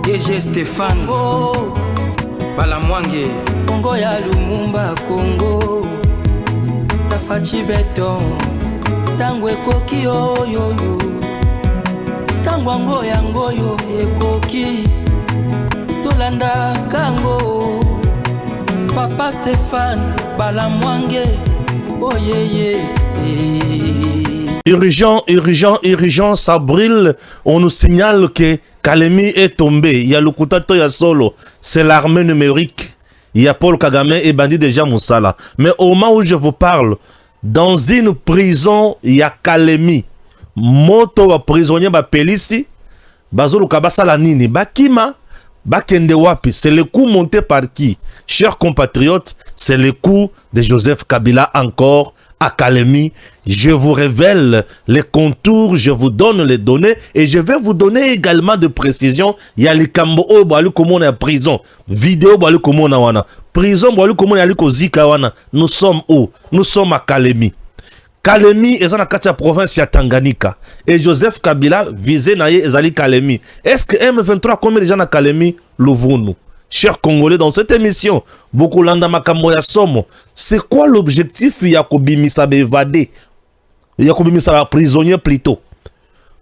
DG Stéphane Balamwange Congo ya Lumumba Congo Tafachi Beton Tango ekoki oyo Tango ango yango yo ekoki Tolanda kango Papa Stéphane Balamwange Oh yeah. Urgent, ça brille. On nous signale que Kalemi est tombé. Il y a le Kutato ya solo. C'est l'armée numérique. Il y a Paul Kagame et Bandi déjà Moussala. Mais au moment où je vous parle, dans une prison, il y a Kalemi. Moto wa prisonnier ba pelisi. Bazolo kabasa la nini. Bakima. Bakende wapi. C'est le coup monté par qui? Chers compatriotes, c'est le coup de Joseph Kabila encore à Kalemi. Je vous révèle les contours, je vous donne les données et je vais vous donner également de précisions. Il y a les Kambo Obalu Komon à prison, vidéo Balu Komon à Wana, prison Balu Komon à Likozika Wana. Nous sommes où? Nous sommes à Kalemi. Kalemi est dans la province de Tanganyika. Et Joseph Kabila visé na Ezali Kalemi. Est-ce que M23 combien de gens à Kalemi l'ouvrons-nous? Chers Congolais, dans cette émission, beaucoup landa makamoya somo. C'est quoi l'objectif Yakobi Misabe évadé? Yakobi Misabe prisonnier plutôt.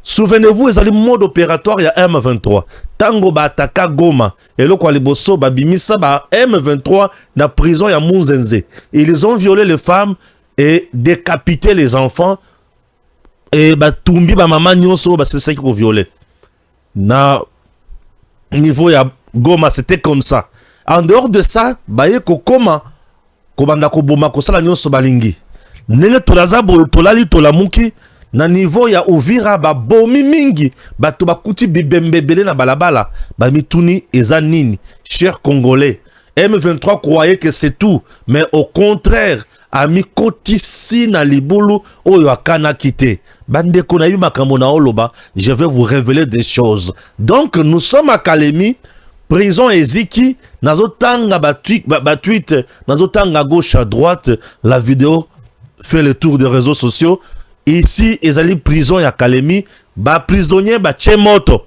Souvenez-vous, Ezali mode opératoire il y a M23. Tango ba ataka Goma. Et le kwa liboso ba bimisa ba M23 na prison ya Munzenze. Ils ont violé les femmes et décapiter les enfants et bah tumbi ba maman nyonso bah c'est ça qui ont violé. Na niveau ya Goma c'était comme ça. En dehors de ça, bah yeko koma komanda ko boma ko sala nyonso balingi. Nene tolaza bo tolali tolamuki na niveau ya Uvira ba bomi mingi ba to bakuti bibembebele na balabala ba mituni eza nini. Chers Congolais, M23 croyait que c'est tout, mais au contraire, ami kotisi na libulu oyo akana kite. Bande kona yu makambo na oloba, je vais vous révéler des choses. Donc nous sommes à Kalemi, prison Eziki, nazo tanga tweet, nazo tanga gauche à droite, la vidéo fait le tour des réseaux sociaux. Ici, ezali prison ya Kalemi, ba prisonnier ba chemoto.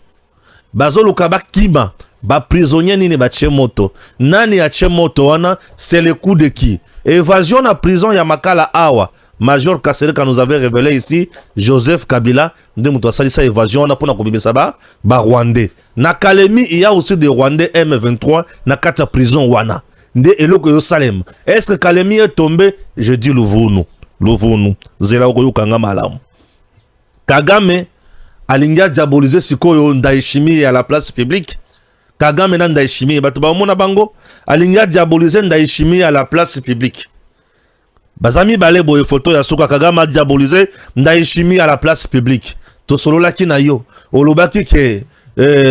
Bazo lukaba kima. Ba prisonnier nini ba chemoto. Nani ya chemoto wana, c'est le coup de qui? Évasion na prison ya Makala Awa. Major Kasereka nous avait révélé ici, Joseph Kabila, de muto salisa évasion na pona kobimisa ba Rwandais. Na Kalemi, il y a aussi des Rwandais M23 na kata prison wana. Nde eloko yo Salem. Est-ce que Kalemi est tombé? Je dis Louvounou. Zela okoyo kanga malamu. Kagame alinga diaboliser sikoyo Ndayishimiye à la place publique. Kagame na Ndayishimiye batu ba mona bango alinga diaboliser Ndayishimiye à la place publique. Bazami bale boye photo ya suka Kagame diaboliser Ndayishimiye à la place publique. To solo laki na yo olobaki ke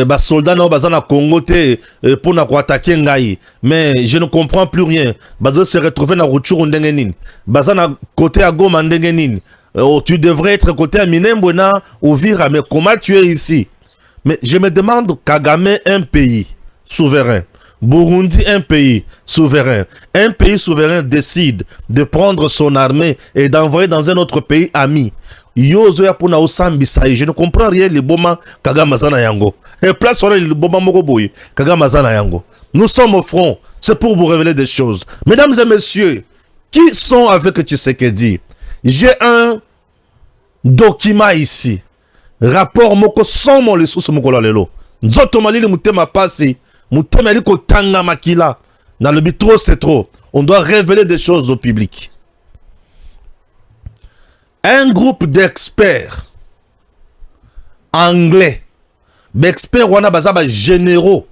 ba soldat na bazana Congo te pour na ko attaquer ngai, mais je ne comprends plus rien. Bazo se retrouver na Rutshuru ndenge nini, bazana côté à Goma ndenge nini. Tu devrais être côté à Minembwe na Uvira, mais comment tu es ici? Mais je me demande, Kagame, un pays souverain, Burundi, un pays souverain décide de prendre son armée et d'envoyer dans un autre pays ami. Je ne comprends rien, le boma Kagame Zana Yango. Et place sur le boma Mogoboy, Kagame Zana Yango. Nous sommes au front, c'est pour vous révéler des choses. Mesdames et messieurs, qui sont avec Tshisekedi? J'ai un document ici. Rapport moko somo le sous moko lelo. Nzoto malili mutema pasi, mutema liko tanga makila. Dans le but trop c'est trop. On doit révéler des choses au public. Un groupe d'experts anglais, d'experts wana bazaba généraux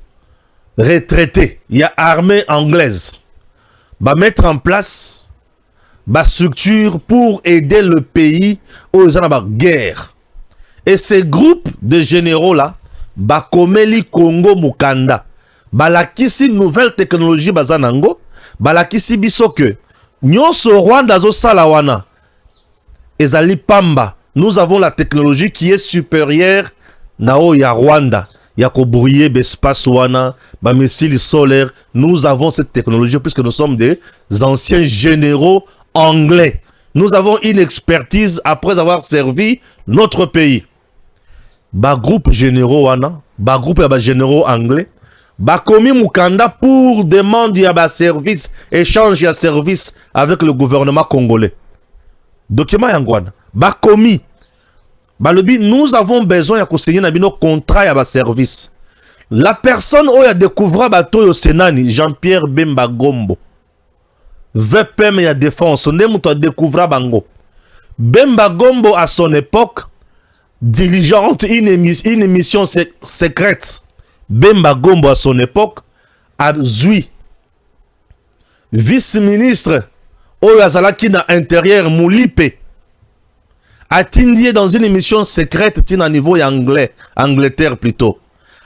retraités, il y a armée anglaise, va mettre en place ba structure pour aider le pays aux guerre. Et ces groupes de généraux là, bakomeli Congo Mukanda, balakisi nouvelle technologie bazanango, balakisi biso que nyonso Rwanda zo salawana, ezali pamba. Nous avons la technologie qui est supérieure nao ya Rwanda. Ya ko brouiller l'espace wana, ba missiles solaires. Nous avons cette technologie puisque nous sommes des anciens généraux anglais. Nous avons une expertise après avoir servi notre pays. Ba groupe généraux wana ba groupe ya ba généraux anglais ba commis mukanda pour demande ya ba service échange ya service avec le gouvernement congolais. Document yangwana ba commis ba lobi nous avons besoin de signer un contrat ya ba service. La personne où a découvert bato yo senani Jean-Pierre Bemba Gombo VPM ya défense ne muto a découvert bango. Bemba Gombo à son époque dirigeante une émission secrète. Bemba Gombo à son époque a Zui vice-ministre Oyazalaki na intérieur Moulipe a tindie dans une émission secrète tina niveau anglais, Angleterre plutôt.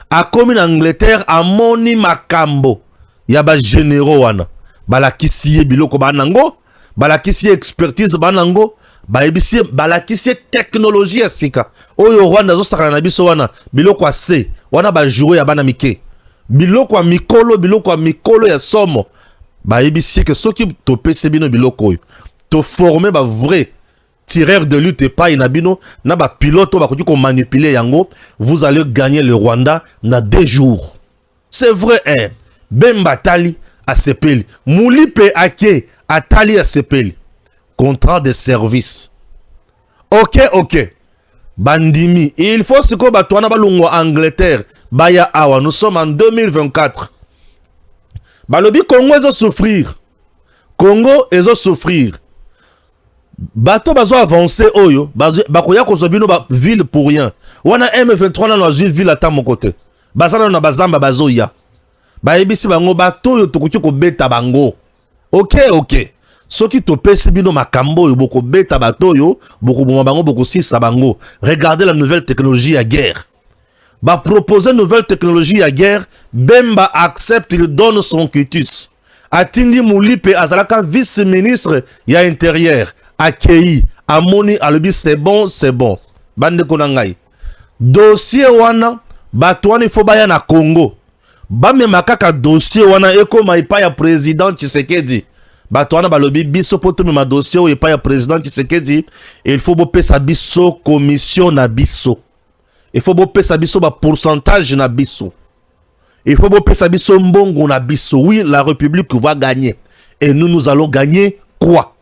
A commis en Angleterre a moni makambo yaba généraux wana balakisi biloko banango balakisi expertise banango baebisi balakisi technologie ya sika oyo Rwanda zo sakana na biso wana biloko ase wana ba jouer ya bana mike biloko ya mikolo ya somo baebisi que soki to pese bino biloko oyo to former ba vrai tireur de lutte pas inabino na ba pilote ba ko manipuler yango vous allez gagner le Rwanda na 2 jours. C'est vrai hein. Bemba Tali a sepeli Moulipe Ake Atali a sepeli contrat de service. Ok bandimi il faut ce que batwana balungwa Angleterre baya awa nous sommes en 2024 balobi Congo ezo souffrir bato bazo avancer oyo bakoya kozobino ba ville pour rien wana M23 na zwi ville ata mon côté bazana na bazamba bazoya bayebisi bango bato oyo tokoki ko beta bango. Ok soki topesi bino makambo oyo boko beta bato oyo boko boma bango boko sisa bango. Regardez la nouvelle technologie à guerre. Ba proposer nouvelle technologie à guerre, Bemba accepte, il donne son quitus. Atindi Moulipe azalaka vice-ministre ya intérieur accueilli amoni alobi c'est bon bande konangai dossier wana bato wana ifo baya na Congo bamema kaka dossier wana ekoma epa ya président Tshisekedi bato wana balobi biso poto mema dossier o epa ya président Tshisekedi il faut bopesa biso commission na biso il faut bopesa biso ba pourcentage na biso il faut bopesa biso mbongo na biso. Oui, la République va gagner et nous allons gagner quoi?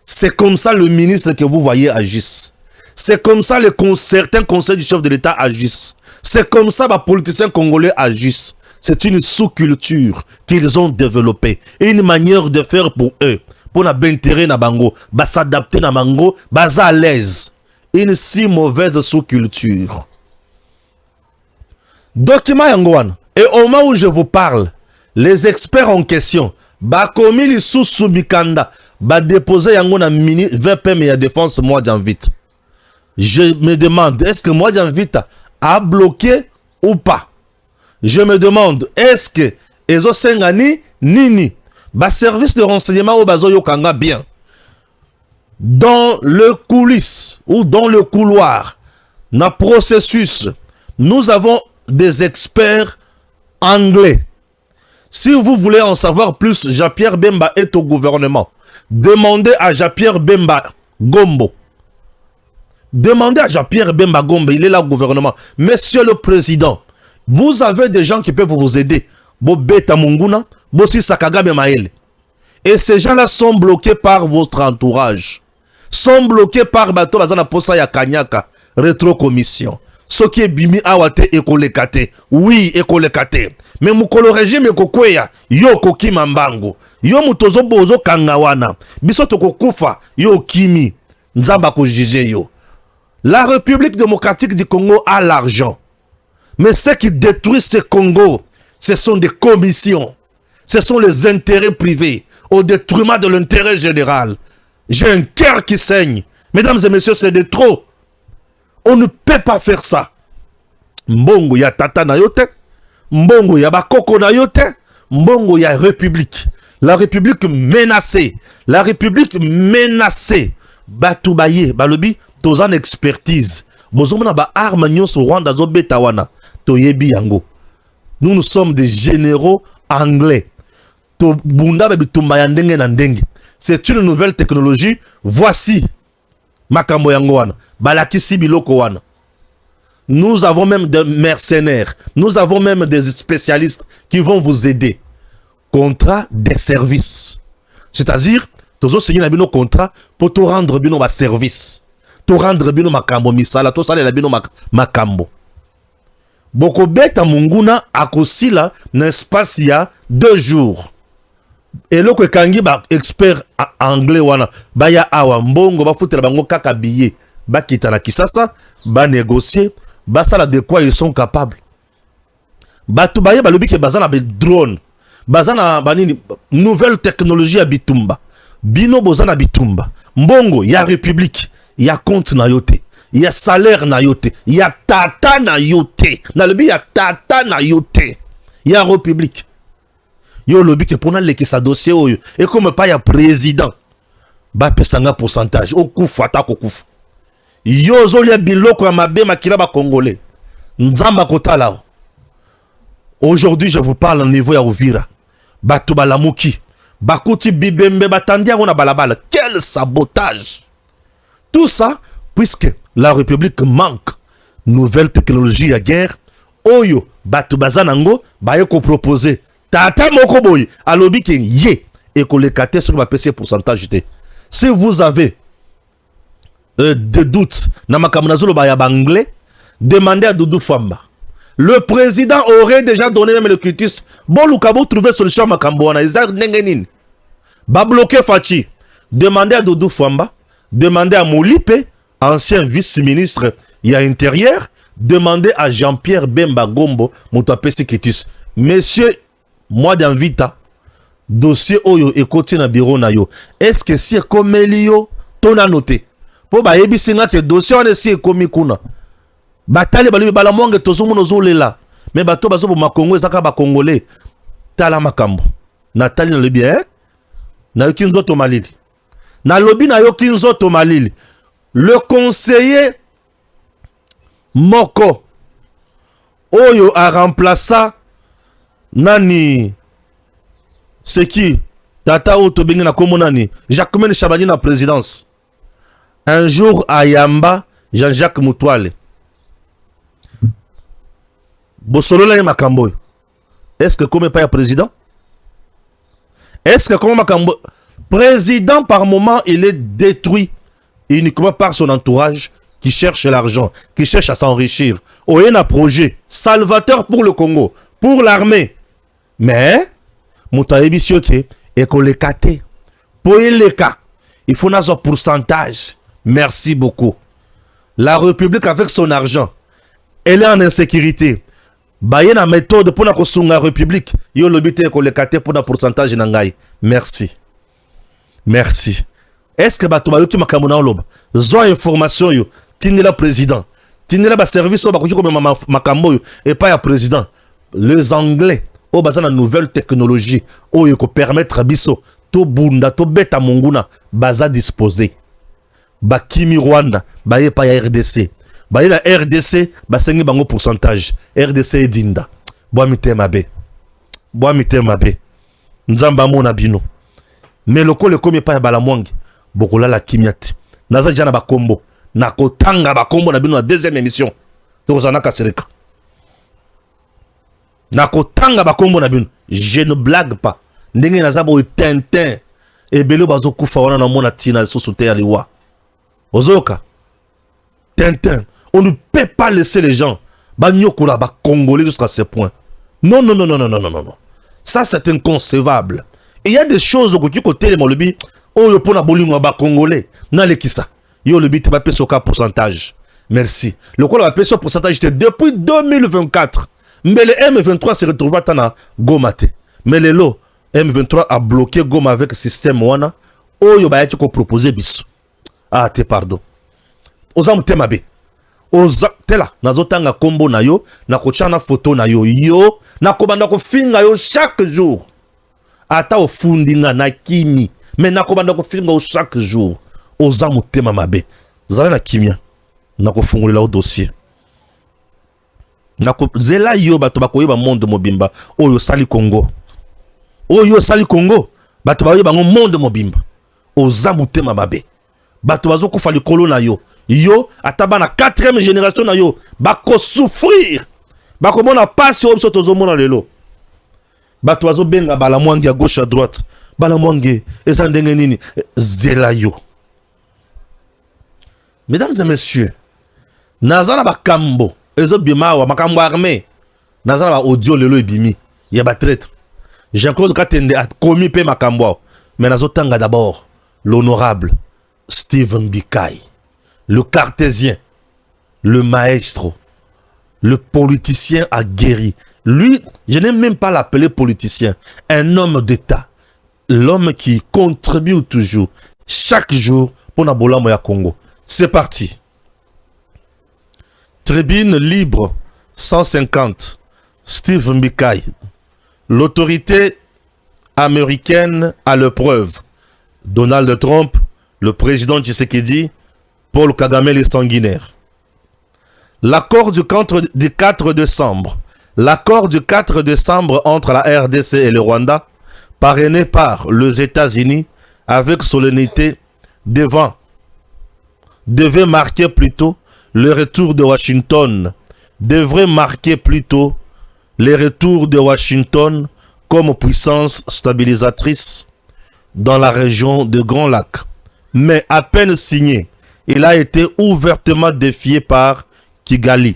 C'est comme ça le ministre que vous voyez agisse. C'est comme ça certains conseils du chef de l'État agissent. C'est comme ça les politiciens congolais agissent. C'est une sous-culture qu'ils ont développée. Une manière de faire pour eux. Pour n'abintérêt na bango. Ba s'adapter na bango. Ba à l'aise. Une si mauvaise sous-culture. Document yangoan. Et au moment où je vous parle, les experts en question, ba komi li sous bikanda, ba déposer yango na mini VPM et défense moi j'invite. Je me demande, est-ce que moi j'invite à bloquer ou pas? Je me demande, est-ce que ezo sengani nini ba service de renseignement au bazo yokanga bien dans le coulisses ou dans le couloir, na processus, nous avons des experts anglais. Si vous voulez en savoir plus, Jean-Pierre Bemba est au gouvernement. Demandez à Jean-Pierre Bemba Gombo. Demandez à Jean-Pierre Bemba Gombo, il est là au gouvernement. Monsieur le Président, vous avez des gens qui peuvent vous aider. Bobeta Munguna, Bossi Sakagabe Maël. Et ces gens-là sont bloqués par votre entourage. Sont bloqués par Bato Bazana Posa ya Kanyaka, rétrocommission. Ce qui est bimi awate ekolekate. Oui, ekolekate. Mais mukolo régime kokweya yo kokima mbango. Yo mutozo bozo kangawana. Biso tokokufa yo kimi. Nzamba ko jije yo. La République démocratique du Congo a l'argent. Mais ce qui détruit ce Congo, ce sont des commissions. Ce sont les intérêts privés au détriment de l'intérêt général. J'ai un cœur qui saigne. Mesdames et messieurs, c'est de trop. On ne peut pas faire ça. Mbongo ya tata na yote, mbongo ya bakoko na yote, mbongo ya république. La république menacée. La république menacée. Batoubaye, balobi, tozan expertise. Bozomona ba arme nyonso Rwanda zo betawana. Toyebi yango. Nous sommes des généraux anglais. To bunda bebi tumba ndenge na ndenge. C'est une nouvelle technologie. Voici makambo yango wana. Balakisi biloko wana. Nous avons même des mercenaires. Nous avons même des spécialistes qui vont vous aider. Contrat des services. C'est-à-dire, tozo signer na bino contrat pour te rendre bino ma service. Te rendre bino makambo misala, to sala la bino makambo. Boko beta munguna akosila na espace ya 2 jours. Et là que kangi ba expert anglais wana ba ya awa mbongo ba futela bango kaka billet ba kita na Kisasa ba négocier ba sala de quoi ils sont capables. Ba tu ba ye ba lobi ke bazana be drone bazana banini nouvelle technologie à bitumba bino bozana bitumba mbongo ya république ya compte na yote ya salaire na yote ya tata na yote na lobi ya tata na yote ya république. Yo lobi ke pona lekisa dossier oyo et comme pas ya président ba pesanga pourcentage o kufa ta ko kufa yo zo lia biloko ya mabe makila ba congolais nzamba kotala. Aujourd'hui je vous parle au niveau ya Uvira batu balamuki bakuti bibembe batandia na balabala. Quel sabotage! Tout ça puisque la République manque nouvelle technologie à guerre oyo batu bazanango ba ko proposer tata moko boy alobi ke ye et ko le kate sur ma PC pourcentage te. Si vous avez des doutes na makamna zolo ba ya anglais, demandez à Doudou Famba. Le président aurait déjà donné même le critique. Bon Lukabo trouver solution à makambo wana isa nengenin. Ba bloquer Fachi. Demandez à Doudou Famba, demandez à Molipe, ancien vice-ministre il y a intérieur, demandez à Jean-Pierre Bemba Gombo moto PC critique. Monsieur moi d'invita dossier oyo ekoti na bureau na yo. Est-ce que si comme Elio ton a noté po ba yebi singa te dossier on si ekomi kuna batali balibi bala monge tozumu nozolela mais bato bazo bo makongo ezaka ba congolais tala makambo natali na le bien na yokinzo to malili na lobi na yokinzo to malili le conseiller moko oyo a remplaça nani c'est qui tata oto bengi na komo nani Jacquemaine Chabani na présidence un jour à Yamba Jean-Jacques Moutouale bosolola makambo. Est-ce que comme pas président? Est-ce que comme makambo président par moment il est détruit uniquement par son entourage qui cherche l'argent, qui cherche à s'enrichir. Oh, il y a un projet salvateur pour le Congo, pour l'armée. Mais, Moutaïbi Sioke, et qu'on les kate. Pour les cas, il faut un pourcentage. Merci beaucoup. La République, avec son argent, elle est en insécurité. Baye na méthode pour la République. Yo l'obité qu'on les kate pour un pourcentage nangai. Merci. Merci. Est-ce que bato bayoki makamuna oloba? Zo information yo. Tinela président. Tinela ba service o bakoki comme makambo yo et pas ya président. Les Anglais o bazana nouvelle technologie o yeko permettre biso to bunda to beta monguna baza disposer. Ba kimi Rwanda baye pa ya RDC. Baye la RDC basengi bango pourcentage. RDC edinda. Boa mitema be. Boa mitema be. Nzamba mona bino. Mais le ko le komi pa ya balamwangi. Bokola la kimiate. Naza jana ba kombo. Na kotanga ba kombo na bino na deuxième émission. Tozana kasereka. Na kotanga ba kombo na bino. Je ne blague pas. Ndenge naza bo Tintin. Et belo bazo kufa wana na mona tina so soute ya liwa. Ozoka. Tintin. On ne peut pas laisser les gens ba nyokola ba congolais jusqu'à ce point. Non non non non non non non non. Ça c'est inconcevable. Et il y a des choses au côté de Molobi. Oh, yo pona bolingo ba congolais. Na lekisa. Yo le bit ba peso ka pourcentage. Merci. Le quoi la peso pourcentage était depuis 2024. Mais le M23 se retrouve à na Gomate. Mais le lot M23 a bloqué Goma avec le système wana. Oh yo ba yaki ko proposer biso. Ah te pardon. Ozam temabe. Oza tela nazotanga kombo na yo na kochana photo na yo yo na kobanda ko finga yo chaque jour. Ata ofundinga na kimi. Mais nakobanda ko finga chaque jour. Oza mutema mabe. Zala na kimia. Nako fungulela o dossier. Nako zela yo bato bakoyeba monde mobimba. Oyo sali Congo. Oyo sali Congo. Bato bakoyeba ngo monde mobimba. Oza mutema mabe. bato bazo kufa likolo na yo. Yo ataba na 4e génération na yo bako souffrir. Bako mona passe au soto zo mona lelo. Bato bazo benga bala mwangi à gauche à droite. Bala mwangi eza ndenge nini zela yo. Mesdames et messieurs, nazana bakambo ezo bimawa makambo armé. Nazana ba audio lelo ebimi. Ya ba traître. Jean-Claude Katende a commis pe makambo. Mais nazo tanga d'abord l'honorable Steve Mbikai, le cartésien, le maestro, le politicien aguerri. Lui, je n'aime même pas l'appeler politicien, un homme d'État, l'homme qui contribue toujours, chaque jour, pour Nabola Moya Congo. C'est parti. Tribune libre 150, Steve Mbikai. L'autorité américaine a le preuve. Donald Trump, le président Tshisekedi, Paul Kagame les sanguinaires. L'accord du 4 décembre. L'accord du 4 décembre entre la RDC et le Rwanda, parrainé par les États-Unis avec solennité devait marquer plutôt le retour de Washington. Devrait marquer plutôt le retour de Washington comme puissance stabilisatrice dans la région de Grand Lac. Mais à peine signé, il a été ouvertement défié par Kigali,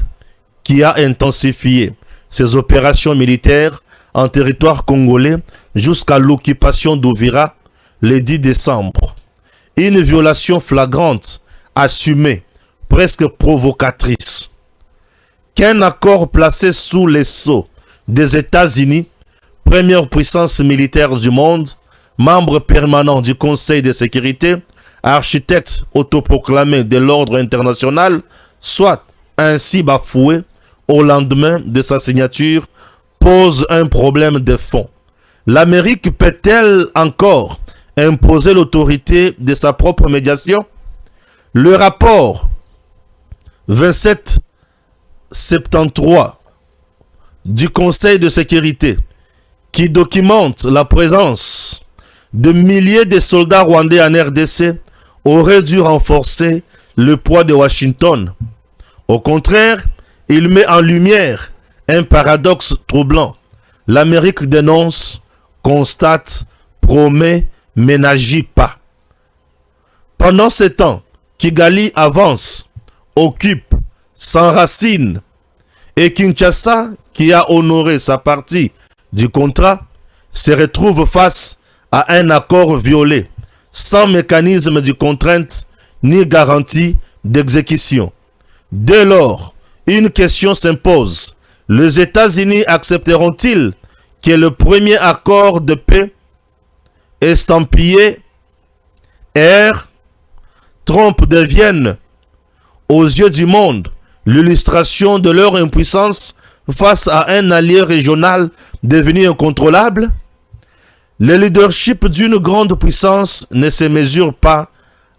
qui a intensifié ses opérations militaires en territoire congolais jusqu'à l'occupation d'Ouvira le 10 décembre. Une violation flagrante, assumée, presque provocatrice. Qu'un accord placé sous les sceaux des États-Unis, première puissance militaire du monde, membre permanent du Conseil de sécurité, architecte autoproclamé de l'ordre international, soit ainsi bafoué au lendemain de sa signature, pose un problème de fond. L'Amérique peut-elle encore imposer l'autorité de sa propre médiation? Le rapport 2773 du Conseil de sécurité qui documente la présence de milliers de soldats rwandais en RDC aurait dû renforcer le poids de Washington. Au contraire, il met en lumière un paradoxe troublant. L'Amérique dénonce, constate, promet, mais n'agit pas. Pendant ce temps, Kigali avance, occupe, s'enracine, et Kinshasa, qui a honoré sa partie du contrat, se retrouve face à un accord violé, sans mécanisme de contrainte ni garantie d'exécution. Dès lors, une question s'impose. Les États-Unis accepteront-ils que le premier accord de paix estampillé R. Trump devienne, aux yeux du monde, l'illustration de leur impuissance face à un allié régional devenu incontrôlable? Le leadership d'une grande puissance ne se mesure pas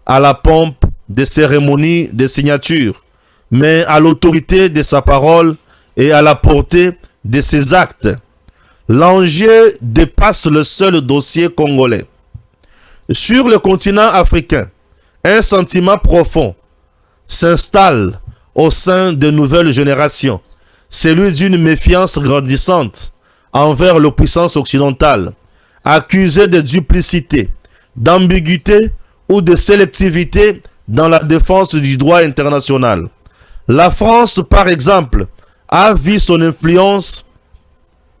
à la pompe des cérémonies de signature, mais à l'autorité de sa parole et à la portée de ses actes. L'enjeu dépasse le seul dossier congolais. Sur le continent africain, un sentiment profond s'installe au sein de nouvelles générations, celui d'une méfiance grandissante envers les puissances occidentales, accusées de duplicité, d'ambiguïté ou de sélectivité dans la défense du droit international. La France, par exemple, a vu son influence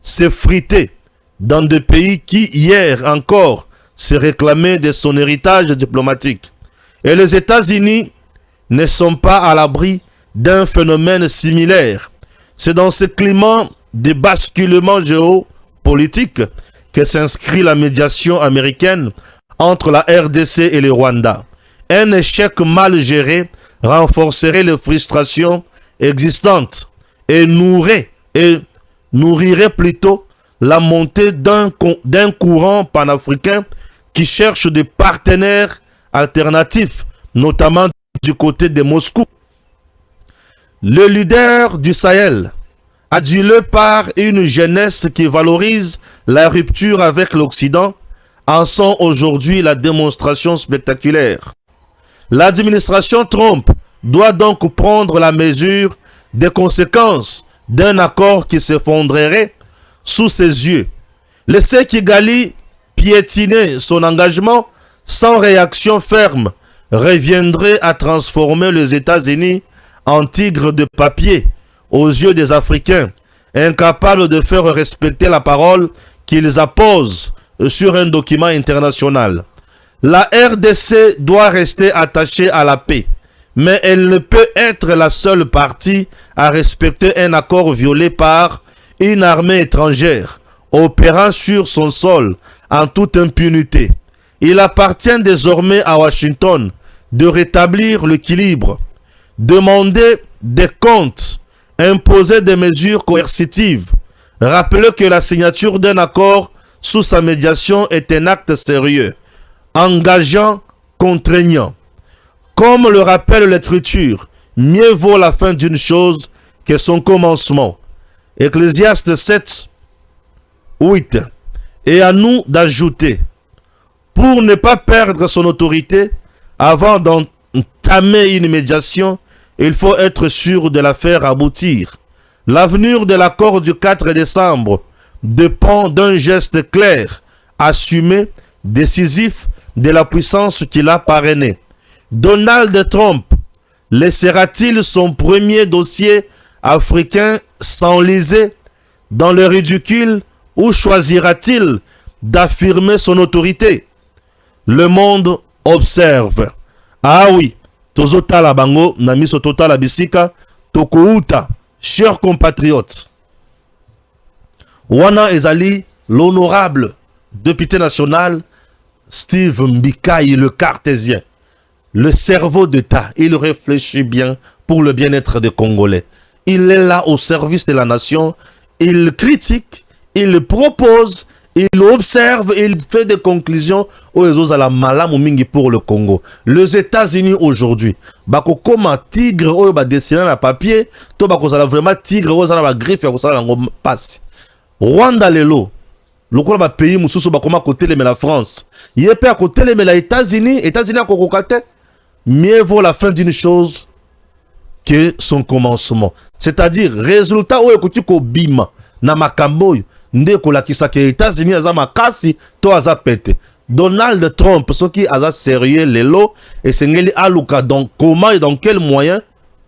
s'effriter dans des pays qui, hier encore, se réclamaient de son héritage diplomatique. Et les États-Unis ne sont pas à l'abri d'un phénomène similaire. C'est dans ce climat de basculement géopolitique que s'inscrit la médiation américaine entre la RDC et le Rwanda. Un échec mal géré renforcerait les frustrations existantes et nourrirait plutôt la montée d'un courant panafricain qui cherche des partenaires alternatifs, notamment du côté de Moscou. Le leader du Sahel, adulé par une jeunesse qui valorise la rupture avec l'Occident, en sont aujourd'hui la démonstration spectaculaire. L'administration Trump doit donc prendre la mesure des conséquences d'un accord qui s'effondrerait sous ses yeux. Laisser Kigali piétiner son engagement sans réaction ferme reviendrait à transformer les États-Unis en tigres de papier aux yeux des Africains, incapables de faire respecter la parole qu'ils apposent sur un document international. La RDC doit rester attachée à la paix, mais elle ne peut être la seule partie à respecter un accord violé par une armée étrangère opérant sur son sol en toute impunité. Il appartient désormais à Washington de rétablir l'équilibre, demander des comptes, imposer des mesures coercitives. Rappelez que la signature d'un accord sous sa médiation est un acte sérieux, engageant, contraignant. Comme le rappelle l'Écriture, mieux vaut la fin d'une chose que son commencement. Ecclésiaste 7, 8. Et à nous d'ajouter, pour ne pas perdre son autorité, avant d'entamer une médiation, il faut être sûr de la faire aboutir. L'avenir de l'accord du 4 décembre dépend d'un geste clair, assumé, décisif de la puissance qu'il a parrainé. Donald Trump laissera-t-il son premier dossier africain s'enliser dans le ridicule ou choisira-t-il d'affirmer son autorité? Le monde observe. Ah oui, tozotala bango na miso totala bisika tokouta, chers compatriotes. Wana ezali l'honorable député national Steve Mbikayi, le cartésien, le cerveau d'État. Il réfléchit bien pour le bien-être des Congolais. Il est là au service de la nation. Il critique, il propose, il observe, il fait des conclusions aux ala malamu mingi pour le Congo. Les États-Unis aujourd'hui, bako comme un tigre ou ba dessiné na papier, to bako sala vraiment tigre ou sala ba griffe ou sala ngo passe. Rwanda lelo, lokola ba pays mususu ba koma côté le la France. Yepé à côté le la États-Unis à kokokate. Mieux vaut la fin d'une chose que son commencement. C'est-à-dire résultat ou ekoti ko bima na makambo nde ko la kisaka États-Unis aza makasi to aza pete. Donald Trump ce qui aza sérieux lelo et sengeli aluka donc comment et dans quel moyen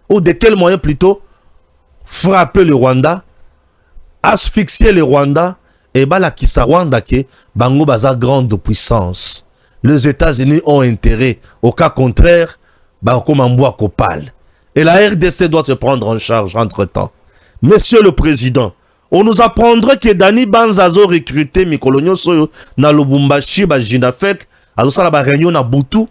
ou de quel moyen plutôt frapper le Rwanda, asphyxier le Rwanda et la kisa Rwanda ke bango baza grande puissance. Les États-Unis ont intérêt. Au cas contraire, comme un bois copal. Et la RDC doit se prendre en charge entre-temps. Monsieur le Président, on nous apprendrait que Dani Banzazo recruté Mikolonio Soyo na Lubumbashi ba Jinafek, azo sala ba réunion na Butu,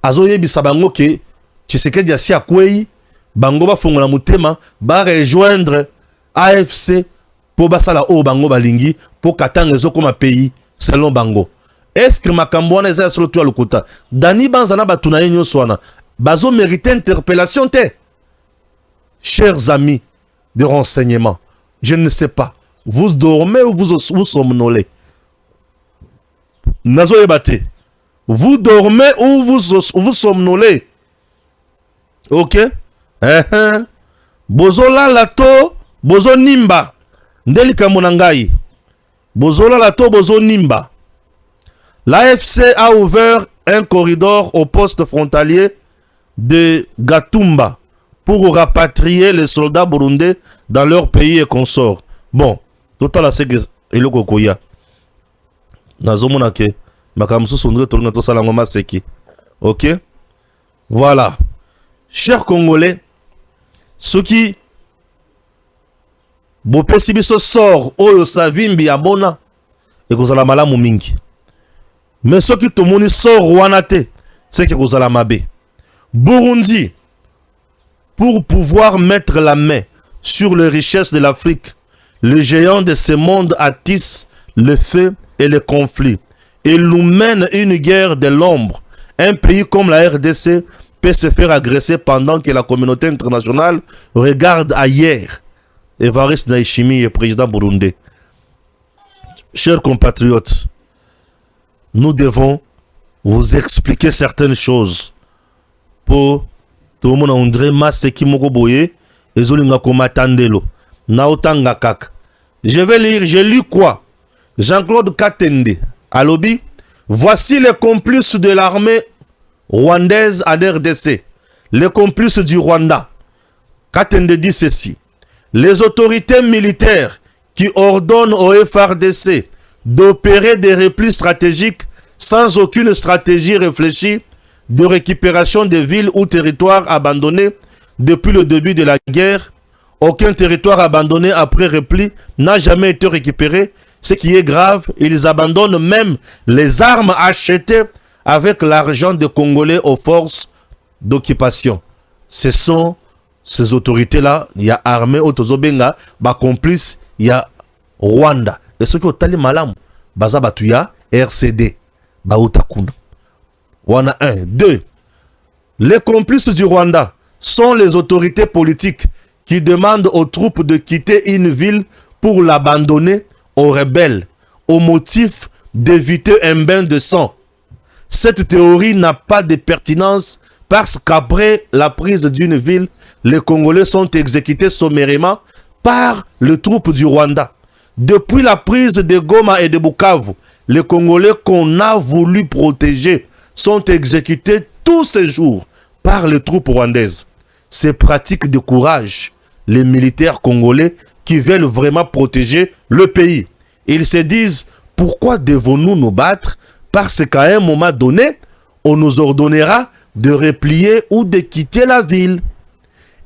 azo yebisa bango ke Tshisekedi asi akwei, bango ba fongola mutema, ba rejoindre AFC po basala o bango balingi po katanga zo comme pays selon bango. Est-ce que Makambouane est sur le toit le kota? Dani Banzana batuna yenyo swana. Bazo mérite interpellation te. Chers amis de renseignement, je ne sais pas. Vous dormez ou vous somnolez? Nazo ebate. Vous dormez ou vous somnolez? Ok? Bozo la lato, bozo nimba. Ndelika monangai. Bozo la lato, bozo nimba. L'AFC a ouvert un corridor au poste frontalier de Gatumba pour rapatrier les soldats burundais dans leur pays et consorts. Bon, total à ce que il kokoya. Nazomona ke makamsu sondre tolunga to sala ngoma seki. OK? Voilà. Chers Congolais, ceux qui bopesi biso sort oyo savimbi abona et kozala malamu mingi. Mais ce qui te moni sort Rwanate, c'est que vous allez mabe. Burundi, pour pouvoir mettre la main sur les richesses de l'Afrique, les géants de ce monde attissent le feu et le conflit. Ils nous mènent une guerre de l'ombre. Un pays comme la RDC peut se faire agresser pendant que la communauté internationale regarde ailleurs. Evariste Ndayishimiye est président burundais. Chers compatriotes, nous devons vous expliquer certaines choses Po tout le monde on dirait masse qui moko boye ezolinga komatandelo na otanga kaka. Je vais lire, j'ai lu quoi? Jean-Claude Katende alobi, voici les complices de l'armée rwandaise à RDC, les complices du Rwanda. Katende dit ceci: les autorités militaires qui ordonnent au FRDC d'opérer des replis stratégiques sans aucune stratégie réfléchie de récupération des villes ou territoires abandonnés depuis le début de la guerre. Aucun territoire abandonné après repli n'a jamais été récupéré. Ce qui est grave, ils abandonnent même les armes achetées avec l'argent des Congolais aux forces d'occupation. Ce sont ces autorités-là, il y a armée Otozobenga, ba complice, il y a Rwanda. Et ceux qui ont tali malam, baza batuya RCD, ba utakuna. Wana 1. 2. Les complices du Rwanda sont les autorités politiques qui demandent aux troupes de quitter une ville pour l'abandonner aux rebelles, au motif d'éviter un bain de sang. Cette théorie n'a pas de pertinence parce qu'après la prise d'une ville, les Congolais sont exécutés sommairement par les troupes du Rwanda. Depuis la prise de Goma et de Bukavu, les Congolais qu'on a voulu protéger sont exécutés tous ces jours par les troupes rwandaises. Ces pratiques de courage, les militaires congolais qui veulent vraiment protéger le pays. Ils se disent, pourquoi devons-nous nous battre? Parce qu'à un moment donné, on nous ordonnera de replier ou de quitter la ville.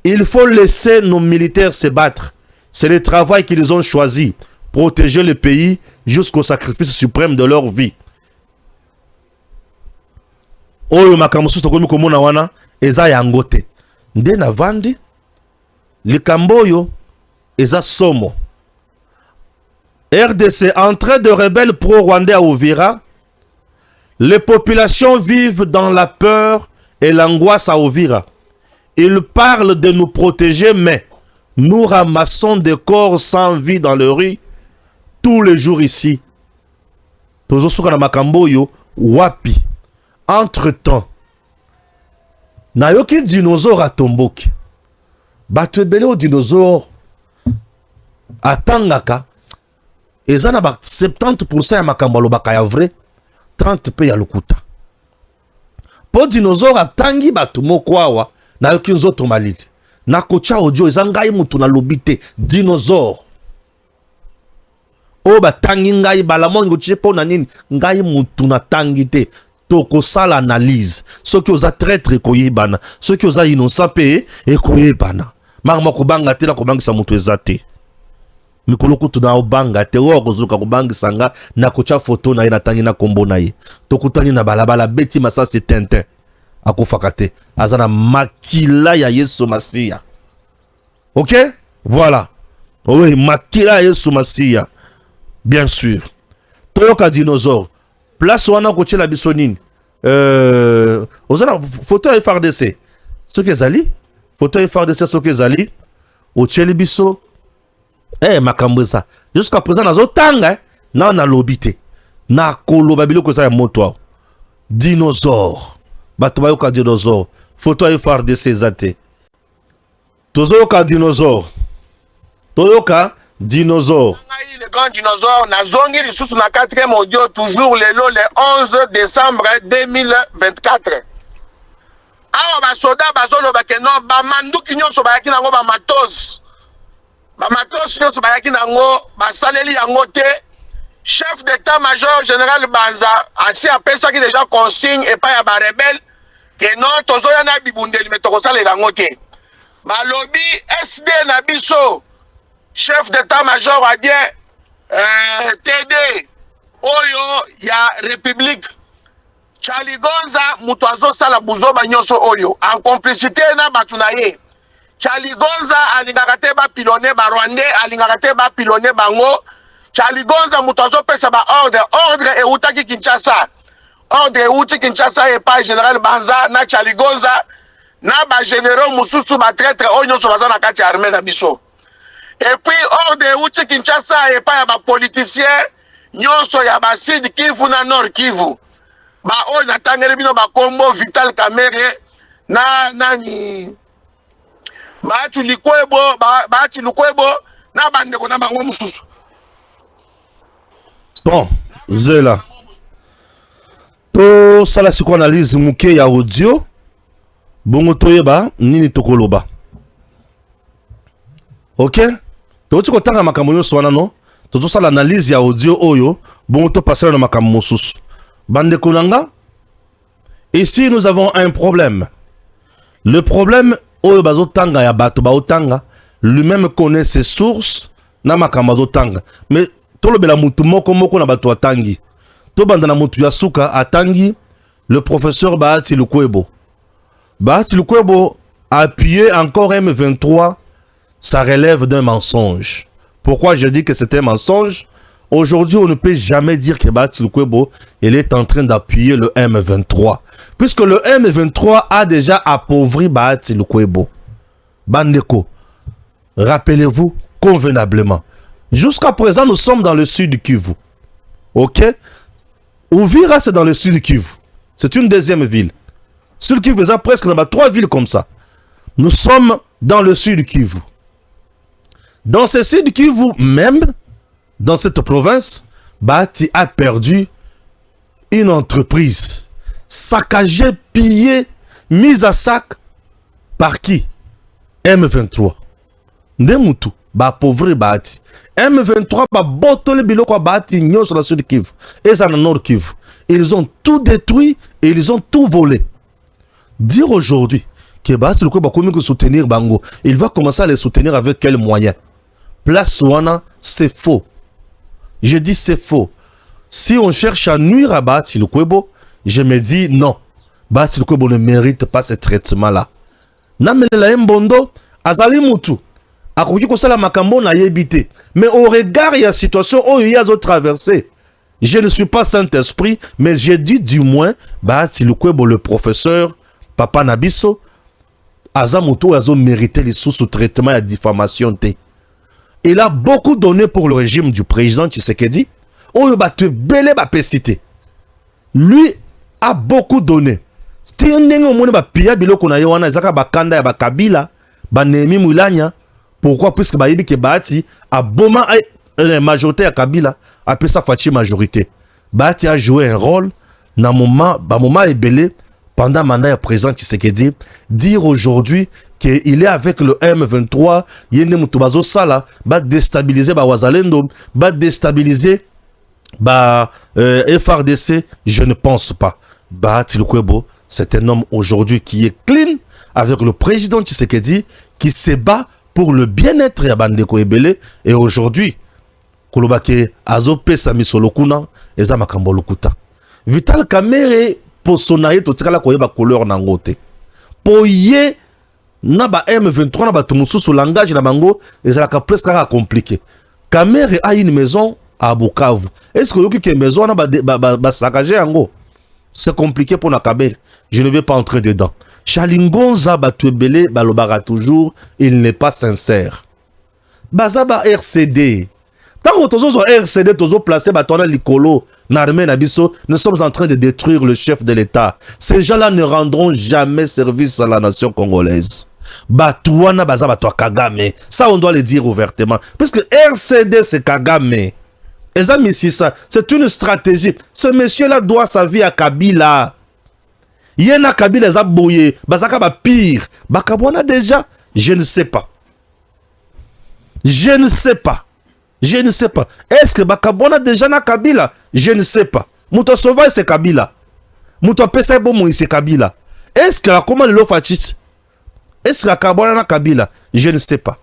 Il faut laisser nos militaires se battre. C'est le travail qu'ils ont choisi. Protéger le pays jusqu'au sacrifice suprême de leur vie. Oyo makamusu tokomi komona wana eza yangote. Nde na vandi likamboyo eza somo. RDC, entrée de rebelles pro-rwandais à Uvira. Les populations vivent dans la peur et l'angoisse à Uvira. Ils parlent de nous protéger, mais nous ramassons des corps sans vie dans le riz tous les jours ici. Tozosuka na makamboyo wapi. Entre-temps, nayoki dinosaure atomboki. Bato ebele o dinosaure atangaka. Eza na ba 70% ya makambo alobaka ya vrai, 30 pe ya lokuta. Po dinosaure atangi bato moko awa nayoki nzoto malili. Na kocha audio eza ngai mutu na lobite dinosaure. O batangi ngai balamongi gotie po na nini ngai mutu na tangi te. Toko sala analyse. Ceux qui osent traître koyebana, ceux qui osent innocent pe e koyebana. Mama kubanga te na kubangisa mutu ezate. Mikolo kutu na obanga te o kozuluka kubangisa nga na kocha photo na ye na tangi na kombo na ye. Tokutani na balabala beti masasi Tintin. Akufaka te. Azana makila ya Yesu Masia. Ok? Voilà. Oui, makila ya Yesu Masia. Bien sûr. Toyoka dinosaure. Place wana koche la bisonine. Ozana photo ya FRDC. Soki ezali. Photo ya FRDC soki ezali. Ocheli biso. Makambo ça. Jusqu'à présent nazo tanga na lobité. Na koloba biloko eza ya moto. Dinosaure. Bato bayoka dinosaure. Photo ya FRDC ezate. Tozoyoka dinosaure. Toyoka dinosaure. Le grand dinosaure, Nazongi, sous la 4e audio, toujours le 11 décembre 2024. Awa ba soda bazolo bakeno ba manduki nyonso bayaki nango ba matos. Ba matos nyonso bayaki nango ba saleli yango te. Chef d'état-major général Banza ainsi apesa ki déjà consigne et pas ya ba rebelle que non tozoya na bibundeli metoko sala yango te. Ba lobby SD na biso. Chef d'état-major a dit TD Oyo ya République Charlie Gonza Mutuazo Sala Buzoba Nyoso Oyo en complicité na batunaye. Charlie Gonza alingakate ba pilone ba Rwandais alingakate ba pilone bango. Charlie Gonza Mutuazo pesa ba ordre e utaki Kinshasa. Ordre e uti Kinshasa et pas général Banza na Charlie Gonza na ba généraux mususu ba traître Oyo so bazana kati armée na biso. Et puis, hors de Outi Kinshasa, et pas y'a ba politicien, nyonso y'a ba Sud Kivu na Nord Kivu. Ba o na tangere bino ba Kombo Vital Kamere, na nani Bahati Lukwebo na bandeko na bango mususu. Bon, Zela. To sala siko analyse muke ya audio. Bongo toyeba nini tokoloba. Ok? To tiko tanga makambo yo swana no. To sala analyse ya audio oyo. Bongo to passer na makambo mususu. Bandeko nanga. Ici nous avons un problème. Le problème oyo bazo tanga ya bato ba otanga. Lui-même connaît ses sources na makambo bazo tanga. Mais tolobela mutu moko na bato atangi. To banda na mutu ya suka atangi le professeur Bahati Lukwebo. Bahati Lukwebo a appuyé encore M23, ça relève d'un mensonge. Pourquoi je dis que c'est un mensonge? Aujourd'hui, on ne peut jamais dire que Bahati Lukwebo il est en train d'appuyer le M23. Puisque le M23 a déjà appauvri Bahati Lukwebo. Bandeko, rappelez-vous convenablement. Jusqu'à présent, nous sommes dans le sud du Kivu. Ok? Uvira, c'est dans le sud du Kivu. C'est une deuxième ville. Sur le Kivu, il y a presque 3 villes comme ça. Nous sommes dans le sud du Kivu. Dans ce sud du Kivu, même, dans cette province, Bahati a perdu une entreprise. Saccagée, pillée, mise à sac par qui? M23. Ndemutu. Ba pauvre Bahati. M23 ba botole biloko Bahati nyo sur la sud Kivu et ça dans le nord Kivu. Ils ont tout détruit et ils ont tout volé. Dire aujourd'hui que Bahati Lukwebo va commencer à soutenir Bango, il va commencer à les soutenir avec quels moyens? Place Wana, c'est faux. Je dis c'est faux. Si on cherche à nuire à Bahati Lukwebo, je me dis non. Bahati Lukwebo ne mérite pas ce traitement-là. Namelela Mbondo, Azali Mutu. Akoki kosala makambo na yebite. Mais au regard ya situation où il y a traversé, je ne suis pas Saint-Esprit, mais j'ai dit du moins, Bahati Lukwebo, le professeur, Papa Nabiso, Azamuto azo mérité les sous-traitements et la diffamation. Il a beaucoup donné pour le régime du président Tshisekedi. Oyo batu belé ba pesité. Lui a beaucoup donné. Stindenge omone ba pia biloko na yowana ezaka bakanda ya bakabila, ba Nehemi Mulanya. Pourquoi? Puisque Baïbi que Bahati a boma la majorité à Kabila, après ça Fachi majorité. Bahati a joué un rôle dans moment ébélé pendant le mandat présent Tshisekedi. Dire aujourd'hui qu'il est avec le M23, Yende Mutubazo Sala, va déstabiliser Wazalendo, va déstabiliser FRDC, je ne pense pas. Bahati Lukwebo, c'est un homme aujourd'hui qui est clean avec le président Tshisekedi, qui se bat pour le bien-être ya bandeko ebele. Et aujourd'hui kolobake azope sami solokuna eza makambo lokuta. Vital Kamerhe posonaye to tikala koyeba couleur nangote. Poye na ba M23 na ba tumususu langage na bango ezalaka presque compliqué. Kamerhe a une maison à Bukavu. Est-ce que yoki ke maison na ba saccagé yango? C'est compliqué pour Nakaber. Je ne vais pas entrer dedans. Chalingonza Batuebele balobara toujours, il n'est pas sincère. Bazaba RCD. Tant que tozo RCD tozo placé batona likolo n'armée nabiso, nous sommes en train de détruire le chef de l'État. Ces gens-là ne rendront jamais service à la nation congolaise. Batouana bazaba to Kagame. Ça on doit le dire ouvertement. Parce que RCD c'est Kagame. Et ça, c'est une stratégie. Ce monsieur-là doit sa vie à Kabila. Yena Kabila za boye, bazaka ba pire. Bakabwana déjà, je ne sais pas. Je ne sais pas. Je ne sais pas. Est-ce que Bakabwana déjà na Kabila? Je ne sais pas. Mouto Sauvage c'est Kabila. Mouto Pesa Bomo c'est Kabila. Est-ce que la commande lo fatit? Est-ce que la Kabwana na Kabila? Je ne sais pas.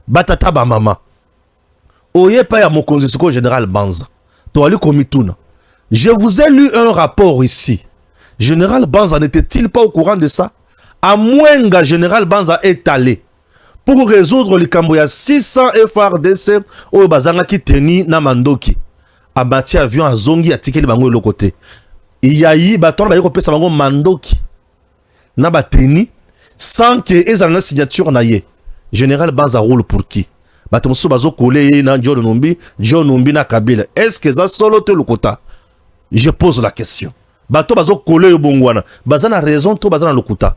Batata ba mama. Oye pa ya mokonzi siko général Banza. Toali komituna. Je vous ai lu un rapport ici. Général Banza n'était-il pas au courant de ça? À moins que Général Banza est allé pour résoudre le Camboya 600 FRDC au Bazanga qui teni na Mandoki. A bâti avion à Zongi à Tikeli Bango de côté. Il y a eu baton ba yoko pesa bango Mandoki. Na bateni sans que ils aient une signature na ye. Général Banza roule pour qui? Batemoso bazo collé na John Numbi na Kabila. Est-ce que ça solo te le quota? Je pose la question. Bato bazo collé au bongwana. Bazana raison to bazana lokuta.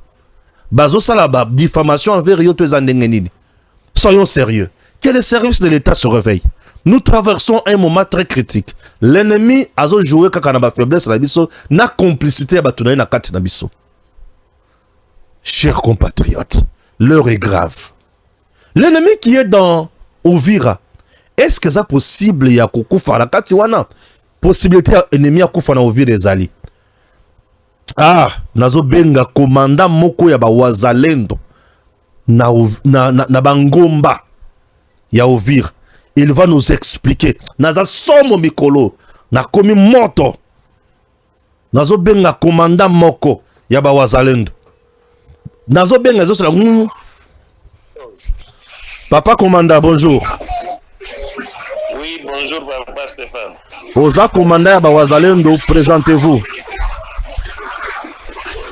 bazo sala ba diffamation envers yo to ezandengenini. Soyons sérieux. Que les services de l'État se réveillent. Nous traversons un moment très critique. L'ennemi a joué kaka na ba faiblesse na biso na complicité ya bato na kati na biso. Chers compatriotes, l'heure est grave. L'ennemi qui est dans Uvira, est-ce que c'est possible ya kukufa na kati wana? Possibilité ya ennemi ya kufa na Uvira ezali. Ah, nazo benga commandant moko ya ba wazalendo na bangomba ya Uvira. Il va nous expliquer. Naza somo mikolo na komi moto. Nazo benga commandant moko ya ba wazalendo. Nazo benga zo sala. Papa commandant, bonjour. Oui, bonjour Papa Stéphane. Oza commandant ya ba wazalendo, présentez-vous.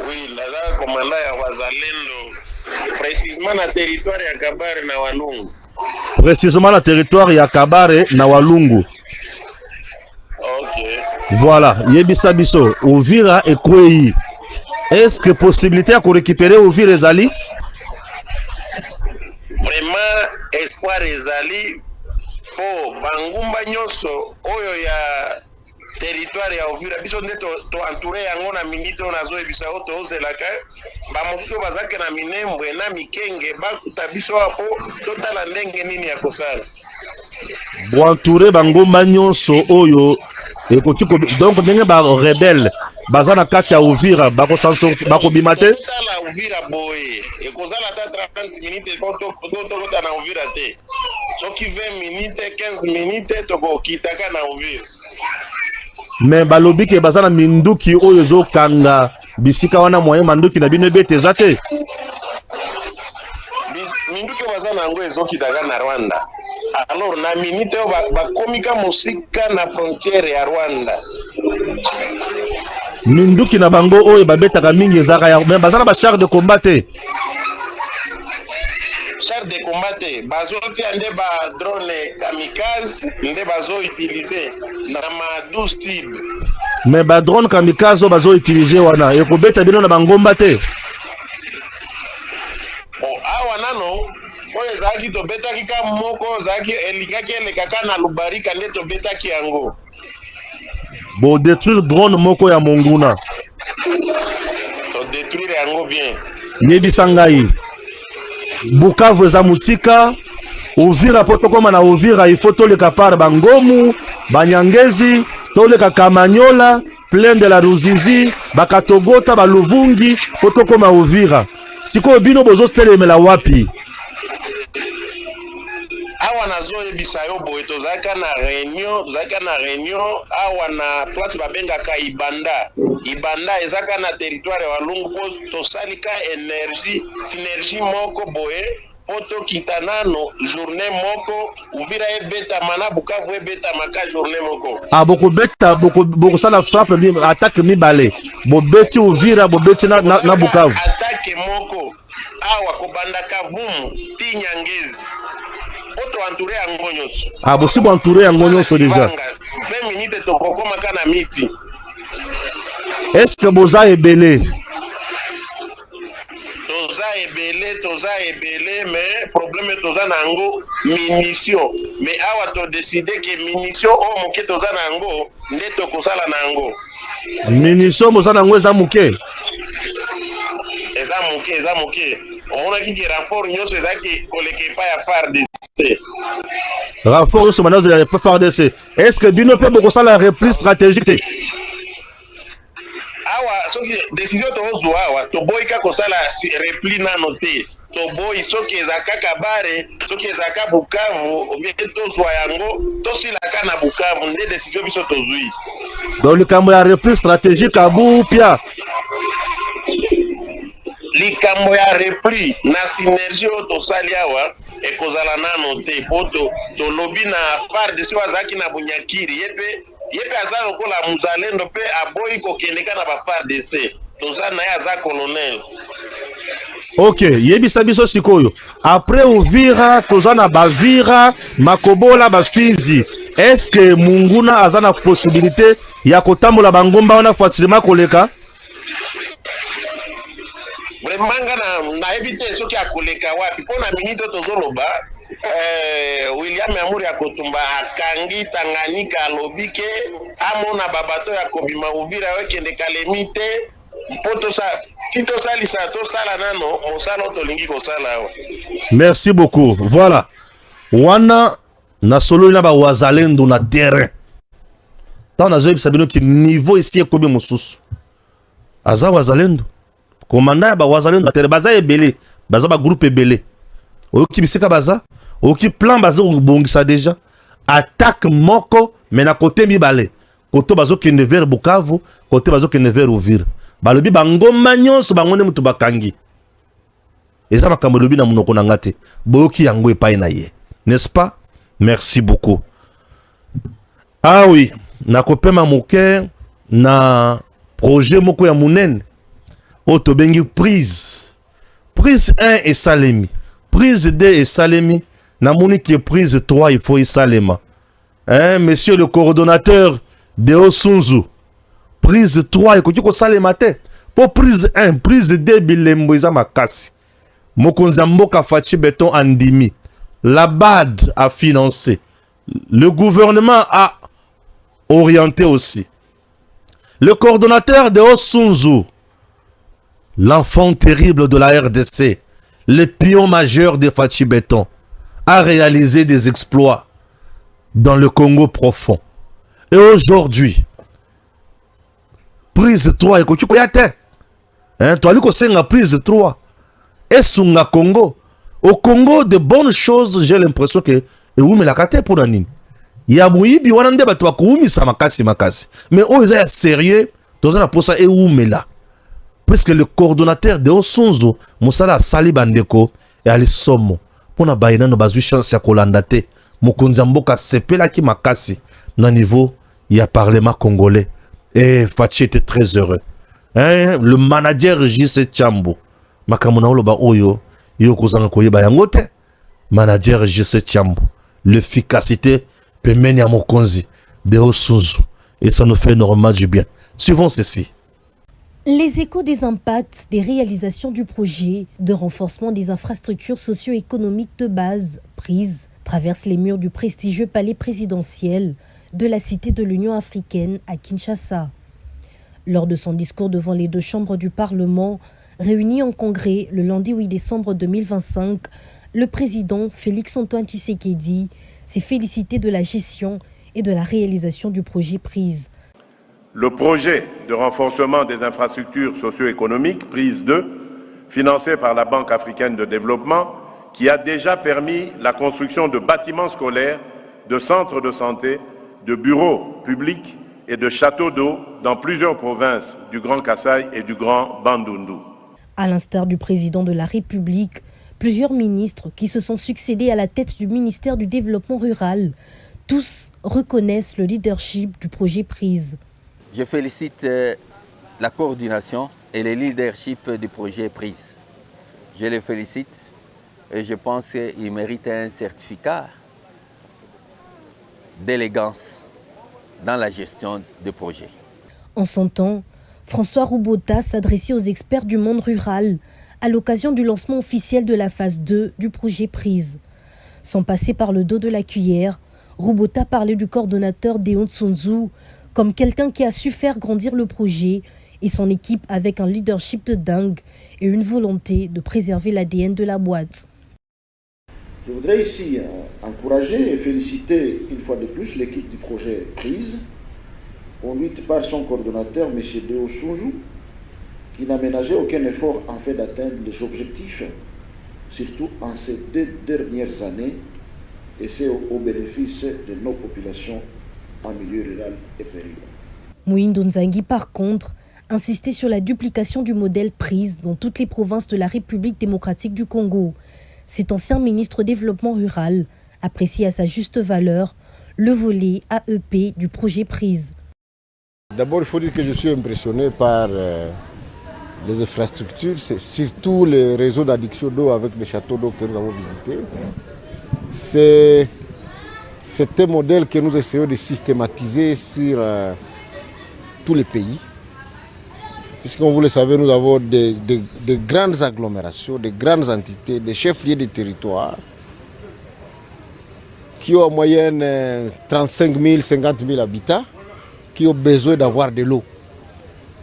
Oui, la commandant ya wazalendo précisément na territoire ya Kabare na Walungu. Précisément la territoire ya Kabare na Walungu. Ok. Voilà, yebisa biso, Uvira et Kwei. Est-ce que possibilité à récupérer Uvira ezali? Vraiment espoir ezali po bangumba nyoso oyo ya territoire ya Uvira biso nde to entouré yango na minute on azo ebisa oto ozelaka ba mosusu bazake na minembwe na mikenge bakuta biso apo totala ndenge nini ya kosala. Bo entouré bangumba nyonso oyo ekoki donc ndenge ba rebelle baza na kati ya Uvira bako s'en sortir bako bimate tala Uvira boye ekozala ta 30 minutes to na Uvira te soki 20 minutes 15 minutes toko kitaka na Uvira. mais balobi ke baza na minduki oyo zo kanga bisika wana moyen manduki na bino bete zate minduki baza na ngo ezokitaka na Rwanda. Alors na minute bakomika mosika na frontière ya Rwanda. minduki na bango oyo babetaka mingi ezaka ya mais baza na ba char de combat te. Char de combat te bazoti ande ba drone kamikaze nde bazo utiliser na ma 12 type. Mais ba drone kamikaze bazo utiliser wana ekobeta bino na bangomba te. Awa nano oyo ezalaki tobetaki ka moko ozalaki elingaki elekaka na Lubarika nde tobetaki yango. Bo détruire drone moko ya monguna. To détruire yango bien. Yebisa ngai. Bukavu eza musika. Uvira poto koma na Uvira il faut toleka par bangomu, banyangezi, toleka Kamanyola, plein de la Ruzizi, bakatogota baluvungi poto koma Uvira. Siko bino bozo telemela wapi? Awa nazo yebisa yo boye tozaka na réunion awa na place babengaka Ibanda ezaka na territoire ya Walungu po tosalika synergie moko boye poto kitanano journée moko Uvira ebeta mana Bukavu ebeta maka journée moko. Ah boko beta boko sala frappe bi attaque mi balé. Bo beti Uvira bo beti na Bukavu. Attaque moko awa ko banda Kavumu ti Nyangezi. Oto entouré yango nyonso. Ah bo si bo entouré yango nyonso déjà. 20 minutes to kokoma kana miti. Est-ce que boza ebele? Toza ebele mais problème toza nango munition. Mais awa to décider que munition o moke toza nango nde to kosala nango. Munition boza nango eza muke. Eza muke. Omonaki ki rapport nyonso ezaki koleke pa ya FARDC. Rapport nyonso manazo ya FARDC. Est-ce que bino pe bokosala repli stratégique? Awa soki décision tozwa awa toboyika kosala repli nano te toboyi soki ezaka Kabare soki ezaka Bukavu obie tozwa yango tosilaka na Bukavu nde décision biso tozwi. Donc likambo ya repli stratégique abu pia likambo ya repli na synergie oyo tosali awa ekozala nano te po tolobi na FARDC wazaki na Bunyakiri yepe aza lokola muzalendo pe aboyi kokendeka na ba FARDC toza na ye aza colonel. Ok, yebisa biso sikoyo après Uvira toza na Bavira Makobola Bafizi. Est-ce que Munguna aza na possibilité ya kotambola bangomba wana facilement koleka? Vraiment manga na éviter soki akoleka wapi pona minute tozoloba William Amour ya Kotumba akangi Tanganyika alobike amona babato ya kobima Uvira wekende Kalemi te poto sa tito salisa to sala nano mosala tolingi kosala. Merci beaucoup. Voilà. Wana na solo na ba wazalendo na terrain. Tant na zo sabino ki niveau ici ekobi mususu. Aza wazalendo. Commandant ba wazalendo na terrain baza ebele, baza ba groupe ebele. Oki bisika baza, oki plan baza bongisa déjà. Attaque moko mais na côté mibale. Côté bazo kende vers Bukavu, côté bazo kende vers Uvira. Balobi bangoma nyonso bangone mutu bakangi. Eza makambo lobi na munoko na ngate. Boki yango epai na ye. N'est-ce pas? Merci beaucoup. Ah oui, na kopema moke na projet moko ya munene. Oto bengi prise. Prise 1 et Salemi. Prise 2 et Salemi. Na moni qui est prise 3 il faut y salema. Hein, monsieur le coordonnateur de Osunzu. Prise 3 et ko salema te. Pour prise 1, prise 2 bilembo eza makasi. Mokonza mboka Fachi Beton andimi. La BAD a financé. Le gouvernement a orienté aussi. Le coordonnateur de Osunzu, l'enfant terrible de la RDC, le pion majeur de Fachi Beton, a réalisé des exploits dans le Congo profond. Et aujourd'hui, prise 3, tu as prise 3. Et Sunga Congo. Au Congo, de bonnes choses, j'ai l'impression que mais la carte pour Nanine. Il y a Mouibi, on a des bateaux ça makasi. Mais on est sérieux, dans un pour ça et là. Parce que le coordonnateur de Osonzo, Moussala Sali Bandeko, et Ali Somo, pour na baïna no bazu chance ya kolandate, Mokonzamboka sepela ki makasi, na niveau, il y a parlement congolais. Et Fachi était très heureux. Hein? Le manager J.C. Chambo, makamona oloba oyo, yo kozanga koyeba yango te. Manager J.C. Chambo, l'efficacité peut mener à Mokonzi de Osonzo. Et ça nous fait énormément du bien. Suivons ceci. Les échos des impacts des réalisations du projet de renforcement des infrastructures socio-économiques de base prises traversent les murs du prestigieux palais présidentiel de la Cité de l'Union africaine à Kinshasa. Lors de son discours devant les deux chambres du Parlement, réunies en congrès le lundi 8 décembre 2025, le président Félix-Antoine Tshisekedi s'est félicité de la gestion et de la réalisation du projet prise. Le projet de renforcement des infrastructures socio-économiques, prise 2, financé par la Banque africaine de développement, qui a déjà permis la construction de bâtiments scolaires, de centres de santé, de bureaux publics et de châteaux d'eau dans plusieurs provinces du Grand Kasaï et du Grand Bandundu. À l'instar du président de la République, plusieurs ministres qui se sont succédés à la tête du ministère du Développement rural, tous reconnaissent le leadership du projet prise. Je félicite la coordination et le leadership du projet prise. Je les félicite et je pense qu'ils méritent un certificat d'élégance dans la gestion du projet. En son temps, François Roubota s'adressait aux experts du monde rural à l'occasion du lancement officiel de la phase 2 du projet prise. Sans passer par le dos de la cuillère, Roubota parlait du coordonnateur Deon Tsunzu comme quelqu'un qui a su faire grandir le projet et son équipe avec un leadership de dingue et une volonté de préserver l'ADN de la boîte. Je voudrais ici encourager et féliciter une fois de plus l'équipe du projet Prise, conduite par son coordonnateur, M. Deo Sunzu, qui n'a ménagé aucun effort en fait d'atteindre les objectifs, surtout en ces 2 dernières années, et c'est au bénéfice de nos populations en milieu rural et périlleux. Mouindo Nzangi, par contre, insistait sur la duplication du modèle Prise dans toutes les provinces de la République démocratique du Congo. Cet ancien ministre développement rural apprécie à sa juste valeur le volet AEP du projet Prise. D'abord, il faut dire que je suis impressionné par les infrastructures, c'est surtout le réseau d'adduction d'eau avec les châteaux d'eau que nous avons visités. C'est un modèle que nous essayons de systématiser sur tous les pays. puisque comme vous le savez, nous avons des grandes agglomérations, des grandes entités, des chefs-lieux de territoire qui ont en moyenne 35 000, 50 000 habitants, qui ont besoin d'avoir de l'eau.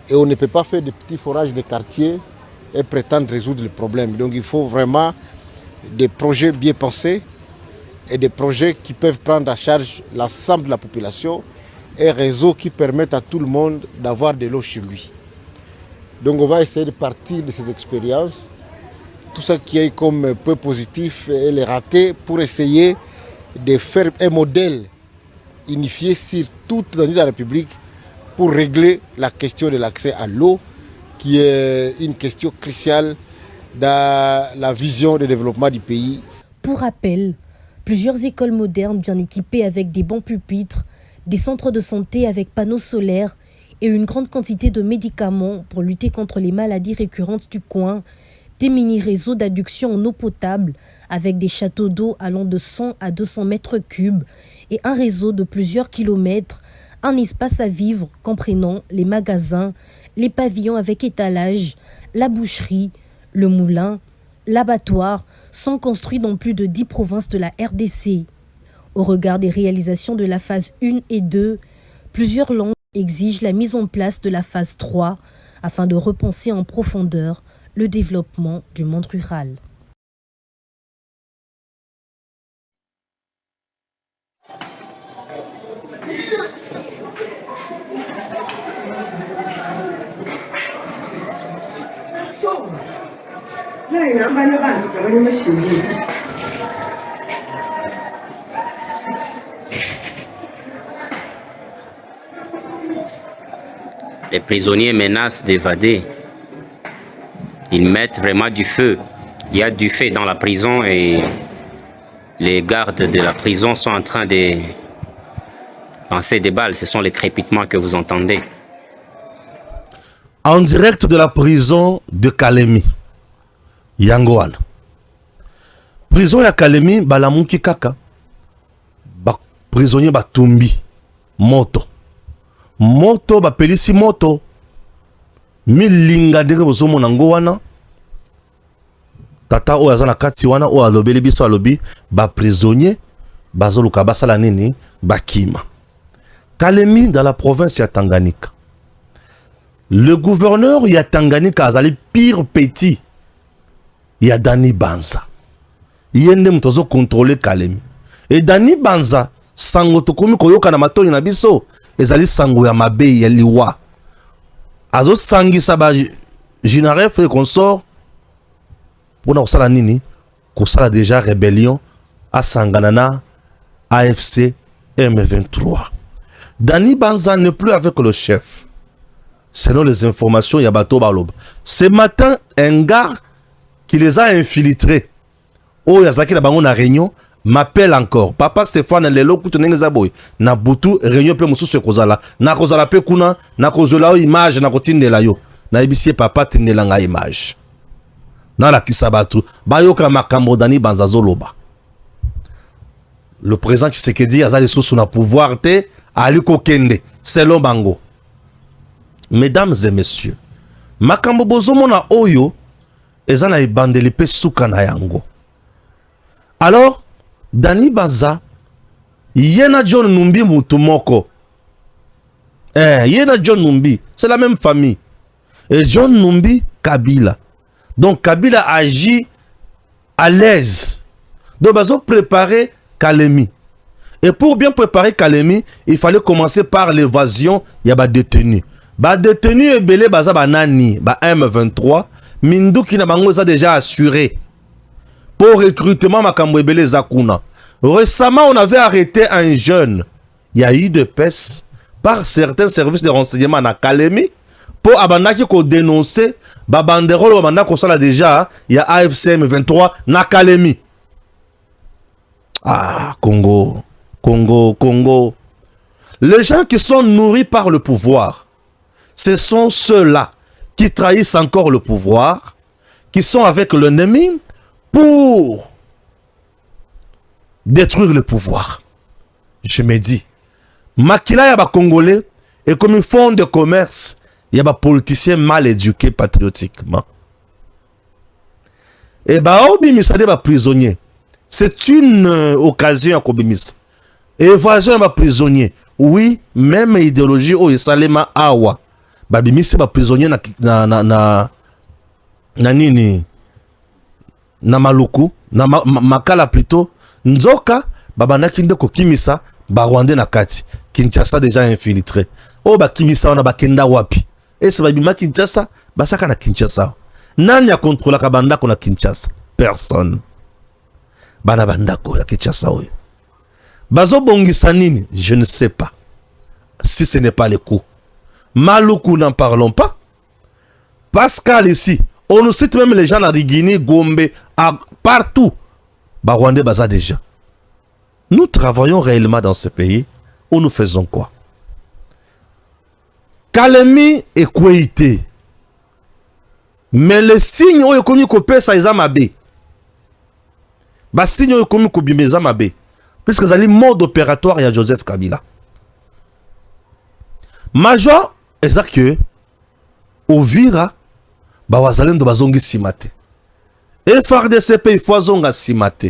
Et on ne peut pas faire des petits forages de quartier et prétendre résoudre le problème. Donc il faut vraiment des projets bien pensés et des projets qui peuvent prendre en charge l'ensemble de la population et réseaux qui permettent à tout le monde d'avoir de l'eau chez lui. Donc on va essayer de partir de ces expériences, tout ça qui est comme peu positif et les rater pour essayer de faire un modèle unifié sur toute la République pour régler la question de l'accès à l'eau, qui est une question cruciale dans la vision de développement du pays. Pour rappel, plusieurs écoles modernes bien équipées avec des bons pupitres, des centres de santé avec panneaux solaires et une grande quantité de médicaments pour lutter contre les maladies récurrentes du coin, des mini-réseaux d'adduction en eau potable avec des châteaux d'eau allant de 100 à 200 mètres cubes et un réseau de plusieurs kilomètres, un espace à vivre comprenant les magasins, les pavillons avec étalage, la boucherie, le moulin, l'abattoir sont construits dans plus de 10 provinces de la RDC. Au regard des réalisations de la phase 1 et 2, plusieurs langues exigent la mise en place de la phase 3 afin de repenser en profondeur le développement du monde rural. Les prisonniers menacent d'évader. Ils mettent vraiment du feu. Il y a du feu dans la prison et les gardes de la prison sont en train de lancer des balles. Ce sont les crépitements que vous entendez. En direct de la prison de Kalemi, Yangoan. Prison ya Kalemi, balamuki kaka. Prisonnier batumbi. Moto. Moto bapelisi moto. Milinga dege bozomo nango wana. Tata oyo aza na kati wana oyo alobeli biso alobi ba prisonnier bazoluka basala nini bakima. Kalemi dans la province ya Tanganyika. Le gouverneur ya Tanganyika azali pire petit. Ya Dani Banza. Yende mtozo contrôler Kalemi. Et Dani Banza sango tokomi koyoka na matoni na biso ezali sango ya mabe ya liwa. Azo sangisa ba Jinaref et consort pour na kusala nini kusala déjà rébellion à Sanganana AFC M23. Dani Banza n'est plus avec le chef. Selon les informations Yabato Balob. Ce matin, un gars qui les a infiltrés, oh Yazaki na bango na réunion, m'appelle encore. Papa Stéphane lelo kutu nengeza boy. Na butu réunion pe mususu kozala. Na kozala pe kuna na kozola image na kotindela yo. Na ibisie papa tindela nga image. Na la kisabatu bayoka makambo Dani Banza zoloba. Le président Tshisekedi azali sous na pouvoir te aliko kende selon bango. Mesdames et messieurs, makambo bozomona oyo ezana ibandeli pe suka na yango. Alors Dani Banza yena John Numbi mutumoko. Yena John Numbi, c'est la même famille. Et John Numbi Kabila. Donc Kabila agit à l'aise. Donc bazo préparer Kalemi. Et pour bien préparer Kalemi, il fallait commencer par l'évasion yaba détenu. Ba détenu et belé baza banani, ba M23, Mindu qui n'a pas déjà assuré. Pour recrutement makambo ebele zakuna. Récemment, on avait arrêté un jeune. Il y a eu de peste par certains services de renseignement à Kalemi pour abandaki ko dénoncer ba banderole babanda ko sala déjà, il y a AFC M23 na Kalemi. Ah, Congo, Congo, Congo. Les gens qui sont nourris par le pouvoir, ce sont ceux-là qui trahissent encore le pouvoir, qui sont avec l'ennemi pour détruire le pouvoir. Je me dis, Makila yaba Congolais est comme une fonds de commerce Il y a des politiciens mal éduqués patriotiquement. Et obimisa des prisonniers. C'est une occasion à Kobimisa. Évasion des prisonniers. Oui, même idéologie au Salema Awa. Babimisa des prisonniers na nini na Maluku, na Makala plutôt. Nzoka, babandaki ndeko kimisa, Rwandais na kati. Kinshasa déjà infiltré. Oh ba kimisa wana bakenda wapi. Et c'est babima Kinshasa, basaka na Kinshasa. Nani a contrôlé kabandako na Kinshasa? Personne. Bana bandako ya Kinshasa oyo. Bazo bongisa nini? Je ne sais pas. Si ce n'est pas le coup. Maluku, n'en parlons pas. Pascal ici, on nous cite même les gens à Rigini, Gombe, partout. Rwandais baza déjà. Nous travaillons réellement dans ce pays où nous faisons quoi? Kalemi et Kouéité. Mais les signes où ils ont coupé ça, ils ont mabé. Les signes où ils ont coupé ça, ils ont mabé. Puisque c'est le mode opératoire de Joseph Kabila. Major, c'est que au Vira, Bawazalendo bazongi simate. Et FARDC il faut zonga simate.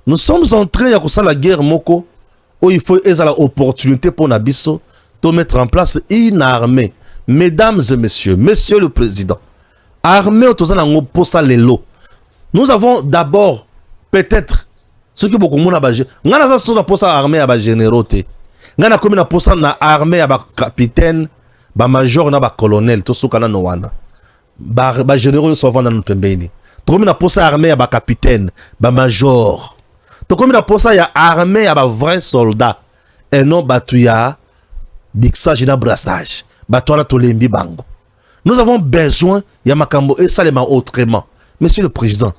Nous sommes en train de faire la guerre moko où il faut l'opportunité pour Nabiso de mettre en place une armée. Mesdames et messieurs, monsieur le président, armée pour ça les lots. Nous avons d'abord peut-être ce qui beaucoup de gens ont ngana pour ça armée à générauté. Ngana comme pour ça na armée à capitaine, ba major na ba colonel to sukana no wana. Ba généraux sont vendant notre pembeni. To comme pour ça armée à ba capitaine, ba major. To comme pour ça ya armée à ba vrai soldat et non batuya bixage na brassage. Batuana to lembi bango. Nous avons besoin ya makambo et ça les autrement. Monsieur le président,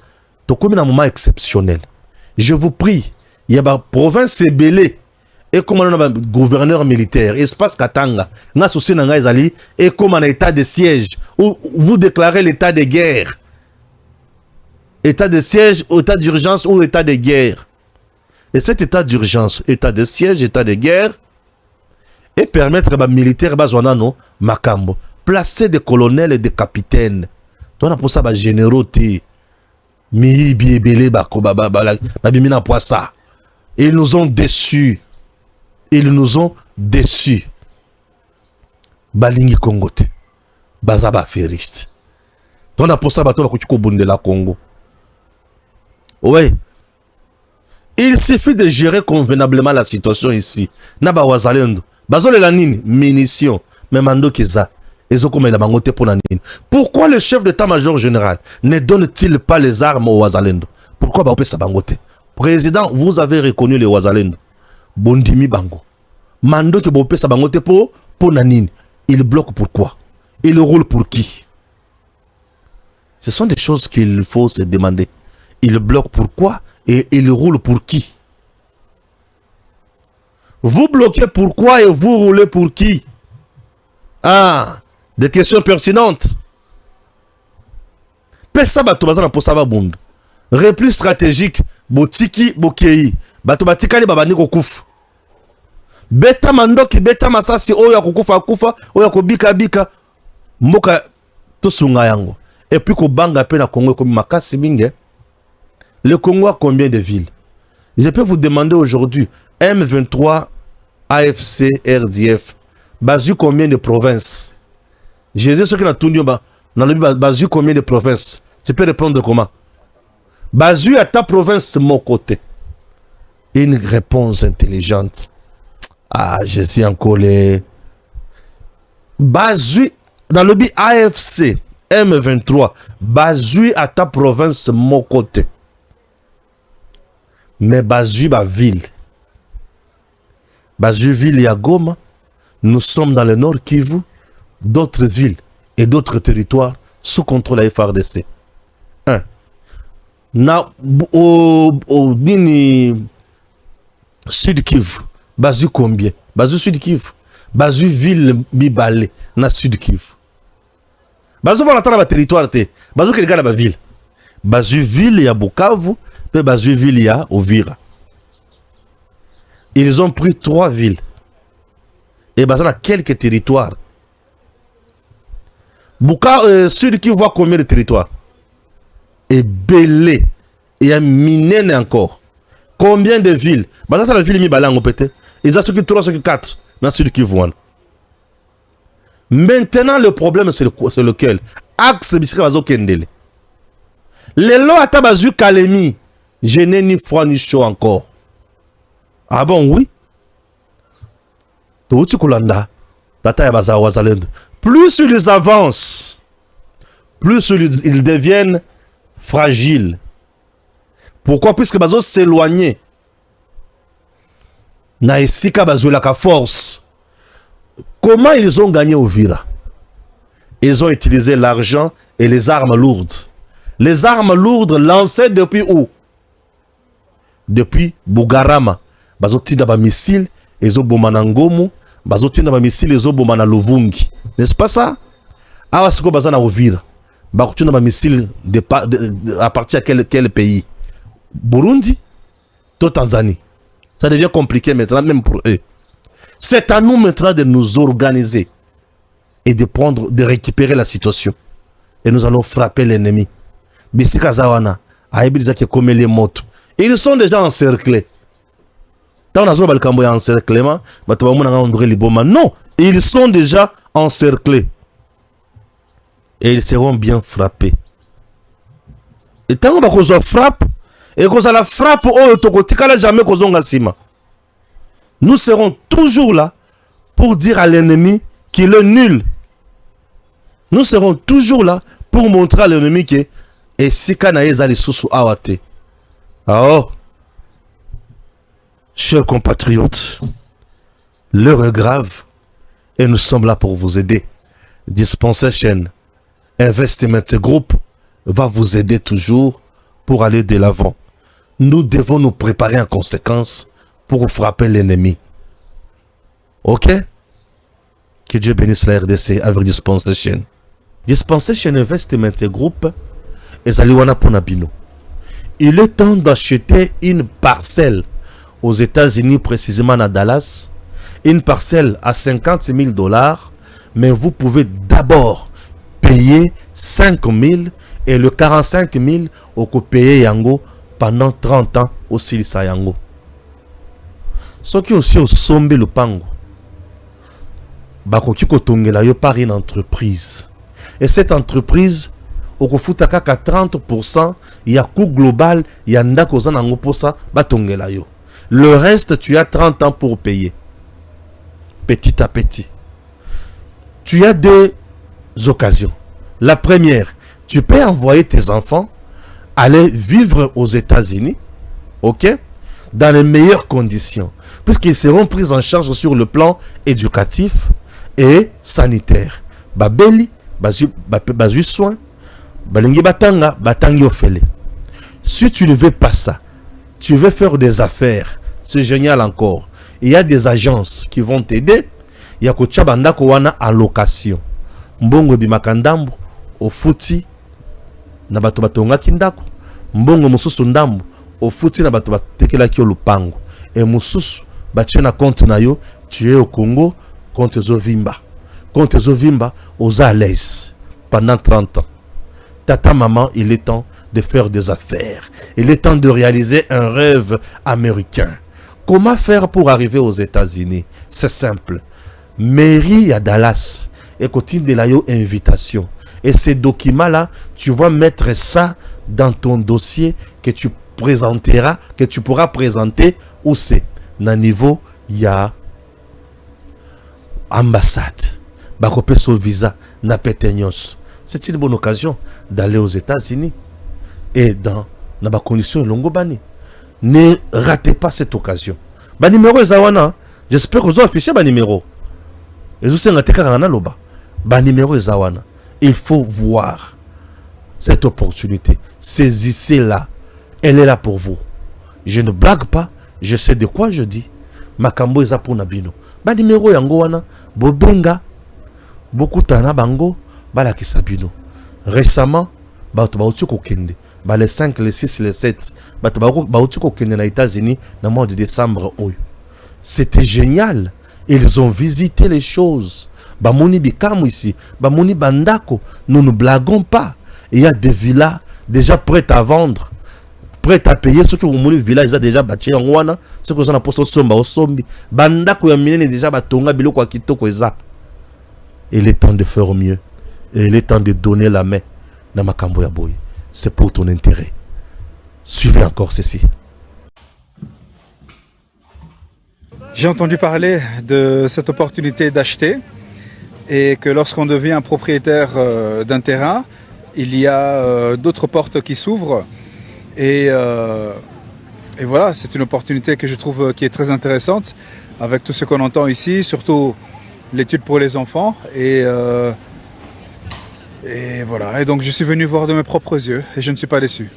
to comme un moment exceptionnel. Je vous prie, il y a une province belée et comme on a un gouverneur militaire, espace Katanga, on a souci et comme un état de siège où vous déclarez l'état de guerre. État de siège, état d'urgence ou état de guerre. Et cet état d'urgence, état de siège, état de guerre, et permettre aux militaires, makambo, placer des colonels et des capitaines. On a pour ça des généraux. Ils nous ont déçus. Ils nous ont déçus. Balingi Kongote. Bazaba feriste. On a pour ça de la Congo. Oui. Il suffit de gérer convenablement la situation ici. Naba wazalendo. Bazole la nini. Munitions. Mais mando keza. Pourquoi le chef d'état-major général ne donne-t-il pas les armes aux Ouazalendo? Pourquoi Baopé Sabangote? Président, vous avez reconnu les Ouazalendo. Bondimi Bango. Mando que Baopé Sabangote pour Nanine. Il bloque pourquoi? Il roule pour qui? Ce sont des choses qu'il faut se demander. Il bloque pourquoi et il roule pour qui? Vous bloquez pourquoi et vous roulez pour qui? Ah, des questions pertinentes. Pesa bato bazana pour ça babund. Repli stratégique botiki bokei. Bato batikali babani kokufa. Beta mandoki beta masasi oya kokufa kufa oya kobika bika mboka tosunga yango. Et puis ko banga pe na Congo comme makasi binge. Le Congo a combien de villes? Je peux vous demander aujourd'hui M23 AFC RDF Bazu combien de provinces? Jésus, ce qu'il a tout dit, Bazu combien de provinces? Tu peux répondre comment? Bazu à ta province, mon côté. Une réponse intelligente. Ah, Jésus encore les. Bazu, dans le but AFC, M23, Bazu à ta province, mon côté. Mais Bazu, ma ville. Bazu, ville, ya Goma. Nous sommes dans le nord Kivu, d'autres villes et d'autres territoires sous contrôle de la FARDC. 1. Au Nini Sud Kivu, Bazu combien? Bazu Sud Kivu, Bazu ville Bibale, na Sud Kivu. Bazu va l'entendre dans le territoire, Bazu qui regarde la ville. Bazu ville, il y a Bukavu, puis Bazu ville, il y a Ovira. Ils ont pris 3 villes. Et dans quelques territoires Buka, Sud qui voit combien de territoires? Et belé. Et un miné encore. Combien de villes? Bah, ça, la ville, mi balango peut-être. Ils ont ceux qui 3, ceux qui 4. Dans Sud qui voient. Maintenant, le problème, c'est lequel? Axe Bisika Bazo Kendele. Les lois à Tabazu Kalemi. Je n'ai ni froid ni chaud encore. Ah bon, oui. Plus ils avancent, plus ils deviennent fragiles. Pourquoi? Puisque Bazo s'éloigner. Naesika Bazo la force. Comment ils ont gagné Uvira? Ils ont utilisé l'argent et les armes lourdes. Les armes lourdes lancées depuis où? Depuis Bugarama. Bazo tinda ba missile, ezo bomana Ngomu, bazo tinda ba missile, ezo bomana Luvungi. N'est-ce pas ça? Awa siko bazana Uvira. Bazo tinda ba missile à partir de quel pays? Burundi? Tout Tanzanie. Ça devient compliqué maintenant, même pour eux. C'est à nous maintenant de nous organiser et de récupérer la situation. Et nous allons frapper l'ennemi. Bisika Zawana, Aïbidza qui comme les motos. Ils sont déjà encerclés. Non, ils sont déjà encerclés. Et ils seront bien frappés. Et tant qu'on frappe, et qu'on la frappe, nous serons toujours là pour dire à l'ennemi qu'il est nul. Nous serons toujours là pour montrer à l'ennemi que et si Kanaïza les sous awate. Alors, chers compatriotes, l'heure est grave et nous sommes là pour vous aider. Dispensation Investment Group va vous aider toujours pour aller de l'avant. Nous devons nous préparer en conséquence pour frapper l'ennemi. Ok? Que Dieu bénisse la RDC avec Dispensation. Dispensation Investment Group et Zaliwana Ponabino. Il est temps d'acheter une parcelle aux États-Unis, précisément à Dallas. Une parcelle à $50,000, mais vous pouvez d'abord payer 5,000 et le 45,000 au coup payer Yango pendant 30 ans au Silisa Yango. Ce qui aussi au sombe le pango. Bakoki kotongela yo par une entreprise. Et cette entreprise, au kofutaka 30%, il y a coût global, il y a ndako zanango posa batongela yo. Le reste, tu as 30 ans pour payer. Petit à petit. Tu as deux occasions. La première, tu peux envoyer tes enfants aller vivre aux États-Unis, ok, dans les meilleures conditions, puisqu'ils seront pris en charge sur le plan éducatif et sanitaire. Babeli, bazu soin, balingi batanga, batangi ofele. Si tu ne veux pas ça, tu veux faire des affaires, c'est génial encore. Il y a des agences qui vont t'aider. Il y a Kochabanda Kowana en location. Mbongo bimakandambo, au futi, na bato batonga kindako. Mbongo mususu ndambo, au futi na bato batekela kyo lupango. Et mususu, bachena compte na yo, tu es au Congo, compte Zovimba. Compte Zovimba, aux à l'aise, pendant 30 ans. Tata maman, il est temps de faire des affaires. Il est temps de réaliser un rêve américain. Comment faire pour arriver aux États-Unis? C'est simple. Mairie à Dallas et continue de la invitation. Et ces documents-là, tu vas mettre ça dans ton dossier que tu présenteras, que tu pourras présenter où c'est. Dans le niveau, il y a ambassade. Bakopeso visa, na petenyos. C'est une bonne occasion d'aller aux États-Unis. Et dans la condition longo bani. Ne ratez pas cette occasion. Ba numéro Zawana, j'espère que vous avez affiché ba numéro. Et vous savez loba. Ba numéro Zawana. Il faut voir cette opportunité. Saisissez-la. Elle est là pour vous. Je ne blague pas, je sais de quoi je dis. Makambo eza pour nabino. Ba numéro yango wana, bobenga beaucoup tana bango bala kisabino. Récemment, ba utu kokende. Bah, les 5, les 6, les 7, bah, aux États-Unis dans le mois de décembre. C'était génial. Ils ont visité les choses. bamoni bikamu ici, bamoni bandako. Nous ne blaguons pas. Il y a des villas déjà prêtes à vendre, prêtes à payer. Ceux qui ont moni villa, ils ont déjà bâti en wana. Ceux qui ont la poste somba au sombi. Bandako ya minene déjà batonga biloko kitoko eza. Il est temps de faire mieux. Et il est temps de donner la main dans makambo ya boy. C'est pour ton intérêt. Suivez encore ceci. J'ai entendu parler de cette opportunité d'acheter et que lorsqu'on devient propriétaire d'un terrain, il y a d'autres portes qui s'ouvrent et voilà, c'est une opportunité que je trouve qui est très intéressante avec tout ce qu'on entend ici, surtout l'étude pour les enfants et voilà. Et donc je suis venu voir de mes propres yeux et je ne suis pas déçu.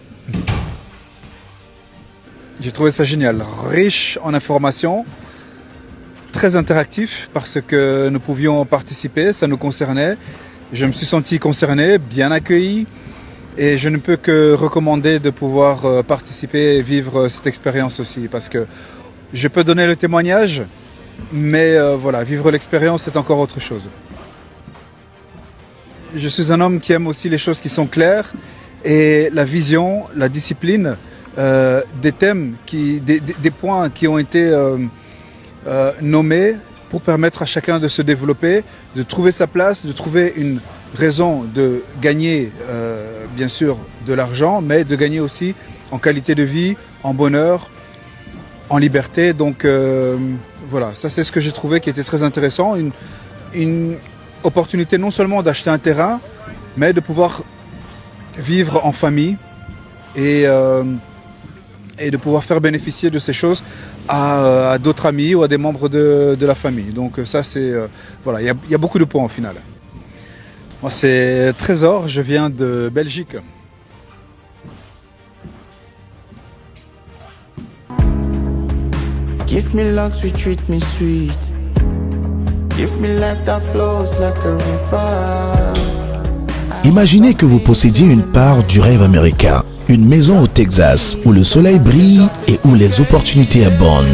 J'ai trouvé ça génial, riche en informations, très interactif parce que nous pouvions participer, ça nous concernait. Je me suis senti concerné, bien accueilli et je ne peux que recommander de pouvoir participer et vivre cette expérience aussi parce que je peux donner le témoignage, mais voilà, vivre l'expérience c'est encore autre chose. Je suis un homme qui aime aussi les choses qui sont claires et la vision, la discipline, des thèmes, des points qui ont été nommés pour permettre à chacun de se développer, de trouver sa place, de trouver une raison de gagner bien sûr de l'argent, mais de gagner aussi en qualité de vie, en bonheur, en liberté. Donc voilà, ça c'est ce que j'ai trouvé qui était très intéressant, une opportunité non seulement d'acheter un terrain, mais de pouvoir vivre en famille et de pouvoir faire bénéficier de ces choses à d'autres amis ou à des membres de la famille. Donc ça c'est voilà, il y a beaucoup de points au final. Moi c'est Trésor, je viens de Belgique. Give me luck, sweet, treat me sweet. Give me life that flows like a river. Imaginez que vous possédiez une part du rêve américain. Une maison au Texas où le soleil brille et où les opportunités abondent.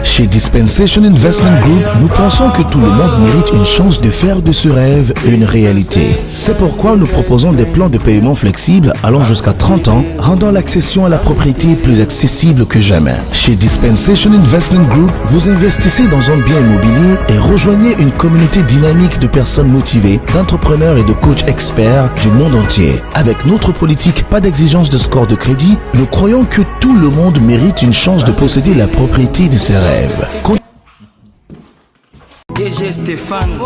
Chez Dispensation Investment Group, nous pensons que tout le monde mérite une chance de faire de ce rêve une réalité. C'est pourquoi nous proposons des plans de paiement flexibles allant jusqu'à 30 ans, rendant l'accession à la propriété plus accessible que jamais. Chez Dispensation Investment Group, vous investissez dans un bien immobilier et rejoignez une communauté dynamique de personnes motivées, d'entrepreneurs et de coachs experts du monde entier. Avec notre politique pas d'exigence de score de crédit, nous croyons que tout le monde mérite une chance de posséder la propriété de ses rêves. DG Stéphane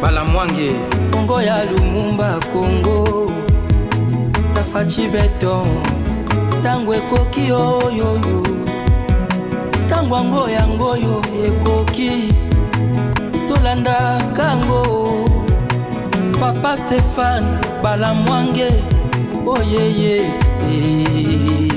Balamwange Congo ya Lumumba Congo Tafachi Beton Tango ekoki yo Tango yangoyo ekoki Tolanda kango Papa Stéphane Balamwange Oh yeah yeah